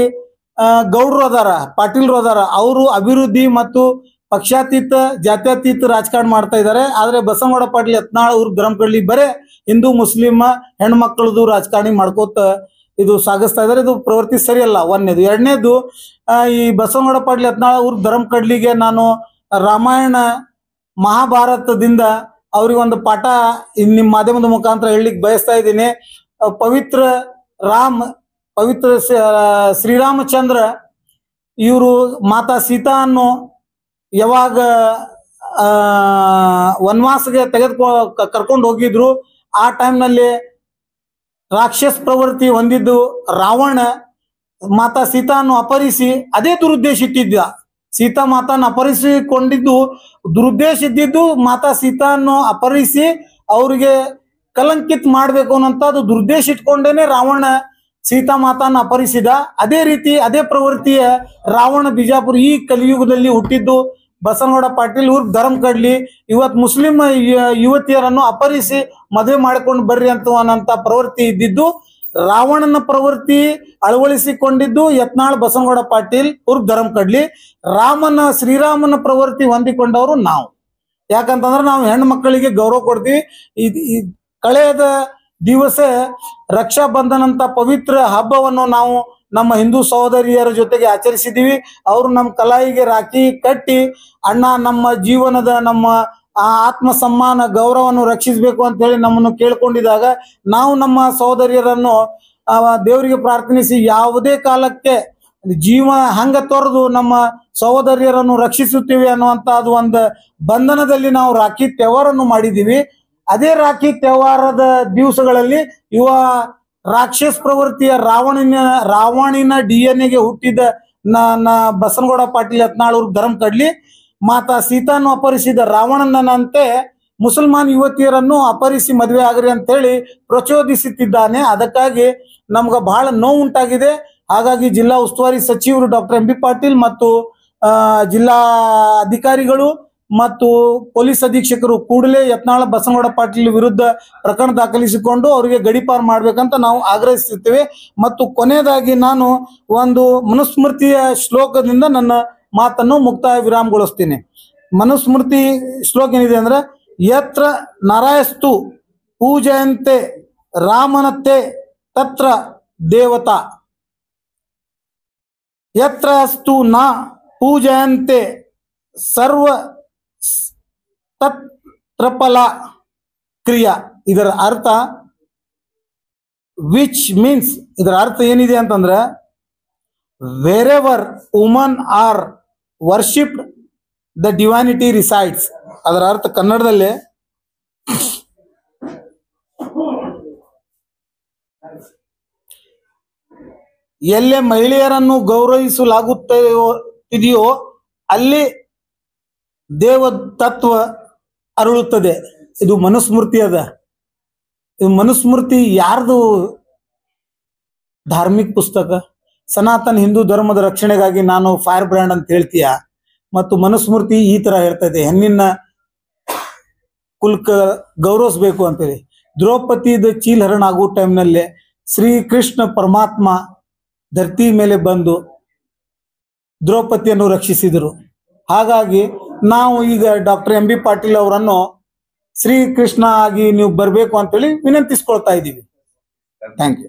ಗೌಡ್ರು ಅದಾರ, ಪಾಟೀಲ್ರು ಅದಾರ. ಅವರು ಅಭಿವೃದ್ಧಿ ಮತ್ತು ಪಕ್ಷಾತೀತ ಜಾತ್ಯತೀತ ರಾಜಕಾರಣ ಮಾಡ್ತಾ ಇದ್ದಾರೆ. ಆದ್ರೆ ಬಸನಗೌಡ ಪಾಟೀಲ್ ಯತ್ನಾಳ್ ಅವ್ರ ಧರ್ಮಕಡ್ಲಿ ಬರೇ ಹಿಂದೂ ಮುಸ್ಲಿಂ ಹೆಣ್ಮಕ್ಳದು ರಾಜಕಾರಣಿ ಮಾಡ್ಕೋತ ಇದು ಸಾಗಿಸ್ತಾ ಇದಾರೆ. ಇದು ಪ್ರವೃತ್ತಿ ಸರಿಯಲ್ಲ. 1ನೇದು. 2ನೇದು, ಈ ಬಸನಗೌಡ ಪಾಟೀಲ್ ಯತ್ನಾಳ್ ಅವ್ರ ಧರ್ಮಕಡ್ಲಿಗೆ ನಾನು ರಾಮಾಯಣ ಮಹಾಭಾರತದಿಂದ ಅವ್ರಿಗೆ ಒಂದು ಪಾಠ ನಿಮ್ಮ ಮಾಧ್ಯಮದ ಮುಖಾಂತರ ಹೇಳಲಿಕ್ಕೆ ಬಯಸ್ತಾ ಇದ್ದೀನಿ. ಪವಿತ್ರ ಶ್ರೀರಾಮಚಂದ್ರ ಇವರು ಮಾತಾ ಸೀತಾನ್ನು ಯಾವಾಗ ವನವಾಸಗೆ ಕರ್ಕೊಂಡು ಹೋಗಿದ್ರು ಆ ಟೈಮ್ನಲ್ಲಿ ರಾಕ್ಷಸ ಪ್ರವೃತ್ತಿ ಹೊಂದಿದ್ದು ರಾವಣ ಮಾತಾ ಸೀತಾನ್ನು ಅಪಹರಿಸಿ ಅದೇ ದುರುದ್ದೇಶ ಇಟ್ಟಿದ್ದ. ಸೀತಾ ಮಾತಾನ ಅಪಹರಿಸಿಕೊಂಡಿದ್ದು ದುರುದ್ದೇಶ ಇದ್ದಿದ್ದು ಮಾತಾ ಸೀತಾನ್ನು ಅಪಹರಿಸಿ ಅವ್ರಿಗೆ ಕಲಂಕಿತ್ ಮಾಡ್ಬೇಕು ಅನ್ನೋಂಥದ್ದು ದುರುದ್ದೇಶ ಇಟ್ಕೊಂಡೇನೆ ರಾವಣ ಸೀತಾ ಮಾತಾನ ಅಪಹರಿಸಿದ. ಅದೇ ರೀತಿ ಅದೇ ಪ್ರವೃತ್ತಿಯ ರಾವಣ ಬಿಜಾಪುರ ಈ ಕಲಿಯುಗದಲ್ಲಿ ಹುಟ್ಟಿದ್ದು ಬಸನಗೌಡ ಪಾಟೀಲ್ ಇವ್ರ ಧರ್ಮಕಡ್ಲಿ ಇವತ್ತು ಮುಸ್ಲಿಂ ಯುವತಿಯರನ್ನು ಅಪಹರಿಸಿ ಮದುವೆ ಮಾಡ್ಕೊಂಡು ಬರ್ರಿ ಅನ್ನೋಂಥ ಪ್ರವೃತ್ತಿ ಇದ್ದಿದ್ದು ರಾವಣನ ಪ್ರವೃತ್ತಿ ಅಳವಡಿಸಿಕೊಂಡಿದ್ದು ಯತ್ನಾಳ್ ಬಸನಗೌಡ ಪಾಟೀಲ್ ಇವ್ರ ಧರ್ಮಕಡ್ಲಿ. ಶ್ರೀರಾಮನ ಪ್ರವೃತ್ತಿ ಹೊಂದಿಕೊಂಡವರು ನಾವು. ಯಾಕಂತಂದ್ರೆ ನಾವು ಹೆಣ್ಣು ಮಕ್ಕಳಿಗೆ ಗೌರವ ಕೊಡ್ತೀವಿ. ಕಳೆದ ದಿವಸ ರಕ್ಷಾ ಬಂಧನ ಅಂತ ಪವಿತ್ರ ಹಬ್ಬವನ್ನು ನಾವು ನಮ್ಮ ಹಿಂದೂ ಸಹೋದರಿಯರ ಜೊತೆಗೆ ಆಚರಿಸಿದ್ದೀವಿ. ಅವರು ನಮ್ಮ ಕಲಾಯಿಗೆ ರಾಖಿ ಕಟ್ಟಿ ಅಣ್ಣ ನಮ್ಮ ಜೀವನದ ನಮ್ಮ ಆತ್ಮ ಸಮ್ಮಾನ ಗೌರವವನ್ನು ರಕ್ಷಿಸಬೇಕು ಅಂತ ಹೇಳಿ ನಮ್ಮನ್ನು ಕೇಳ್ಕೊಂಡಿದ್ದಾಗ ನಾವು ನಮ್ಮ ಸಹೋದರಿಯರನ್ನು ದೇವರಿಗೆ ಪ್ರಾರ್ಥನಿಸಿ ಯಾವುದೇ ಕಾಲಕ್ಕೆ ಜೀವ ಹಂಗ ತೊರೆದು ನಮ್ಮ ಸಹೋದರಿಯರನ್ನು ರಕ್ಷಿಸುತ್ತೀವಿ ಅನ್ನುವಂಥದ್ದು ಒಂದು ಬಂಧನದಲ್ಲಿ ನಾವು ರಾಖಿ ತ್ಯವಹಾರನ್ನು ಮಾಡಿದ್ದೀವಿ. ಅದೇ ರಾಖಿ ತ್ಯವಹಾರದ ದಿವಸಗಳಲ್ಲಿ ರಾಕ್ಷಸ ಪ್ರವೃತ್ತಿಯ ರಾವಣಿನ DNA ಹುಟ್ಟಿದ ಬಸನಗೌಡ ಪಾಟೀಲ್ ಯತ್ನಾಳ್ ಅವ್ರ ಧರ್ಮಕಡ್ಲಿ ಮಾತಾ ಸೀತಾನ್ನು ಅಪಹರಿಸಿದ ರಾವಣನಂತೆ ಮುಸಲ್ಮಾನ್ ಯುವತಿಯರನ್ನು ಅಪಹರಿಸಿ ಮದುವೆ ಆಗ್ರಿ ಅಂತ ಹೇಳಿ ಪ್ರಚೋದಿಸುತ್ತಿದ್ದಾನೆ. ಅದಕ್ಕಾಗಿ ನಮ್ಗೆ ಬಹಳ ನೋವು ಉಂಟಾಗಿದೆ. ಹಾಗಾಗಿ ಜಿಲ್ಲಾ ಉಸ್ತುವಾರಿ ಸಚಿವರು ಡಾಕ್ಟರ್ MB ಪಾಟೀಲ್ ಮತ್ತು ಜಿಲ್ಲಾ ಅಧಿಕಾರಿಗಳು ಮತ್ತು ಪೊಲೀಸ್ ಅಧೀಕ್ಷಕರು ಕೂಡಲೇ ಯತ್ನಾಳ್ ಬಸನಗೌಡ ಪಾಟೀಲ್ ವಿರುದ್ಧ ಪ್ರಕರಣ ದಾಖಲಿಸಿಕೊಂಡು ಅವರಿಗೆ ಗಡೀಪಾರು ಮಾಡ್ಬೇಕಂತ ನಾವು ಆಗ್ರಹಿಸುತ್ತೇವೆ. ಮತ್ತು ಕೊನೆಯದಾಗಿ ನಾನು ಒಂದು ಮನುಸ್ಮೃತಿಯ ಶ್ಲೋಕದಿಂದ ನನ್ನ ಮಾತನ್ನು ಮುಕ್ತಾಯ ವಿರಾಮಗೊಳಿಸ್ತೀನಿ. ಮನುಸ್ಮೃತಿ ಶ್ಲೋಕ ಏನಿದೆ ಅಂದ್ರೆ, ಯತ್ರ ನರಯಸ್ತು ಪೂಜಯಂತೆ ರಾಮನತೆ ತತ್ರ ದೇವತಾ, ಯತ್ರ ಅಸ್ತು ನ ಪೂಜಯಂತೆ ಸರ್ವ ತತ್ರಫಲ ಕ್ರಿಯಾ. ಇದರ ಅರ್ಥ ವಿಚ್ ಮೀನ್ಸ್, ಇದರ ಅರ್ಥ ಏನಿದೆ ಅಂತಂದ್ರೆ, wherever woman are worshipped the divinity resides. ಅದರ ಅರ್ಥ ಕನ್ನಡದಲ್ಲಿ ಎಲ್ಲೇ ಮಹಿಳೆಯರನ್ನು ಗೌರವಿಸಲಾಗುತ್ತಿದೆಯೋ ಅಲ್ಲಿ ದೇವ ತತ್ವ ಅರಳುತ್ತದೆ. ಇದು ಮನುಸ್ಮೃತಿ ಅದ. ಇದು ಮನುಸ್ಮೃತಿ ಯಾರ್ದು ಧಾರ್ಮಿಕ ಪುಸ್ತಕ? ಸನಾತನ ಹಿಂದೂ ಧರ್ಮದ ರಕ್ಷಣೆಗಾಗಿ ನಾನು ಫೈರ್ ಬ್ರ್ಯಾಂಡ್ ಅಂತ ಹೇಳ್ತೀಯ, ಮತ್ತು ಮನುಸ್ಮೃತಿ ಈ ತರ ಹೇಳ್ತದೆ, ಹೆಣ್ಣಿನ ಕುಲ್ಕ ಗೌರವಿಸ್ಬೇಕು ಅಂತೇಳಿ. ದ್ರೌಪದಿದ ಚೀಲಹರಣ ಆಗೋ ಟೈಮ್ನಲ್ಲೇ ಶ್ರೀಕೃಷ್ಣ ಪರಮಾತ್ಮ ಧರ್ತಿ ಮೇಲೆ ಬಂದು ದ್ರೌಪದಿಯನ್ನು ರಕ್ಷಿಸಿದರು. ಹಾಗಾಗಿ ನಾವು ಈಗ ಡಾಕ್ಟರ್ ಎಂ ಬಿ ಪಾಟೀಲ್ ಅವರನ್ನು ಶ್ರೀಕೃಷ್ಣ ಆಗಿ ನೀವು ಬರಬೇಕು ಅಂತೇಳಿ ವಿನಂತಿಸ್ಕೊಳ್ತಾ ಇದ್ದೀವಿ. Thank you.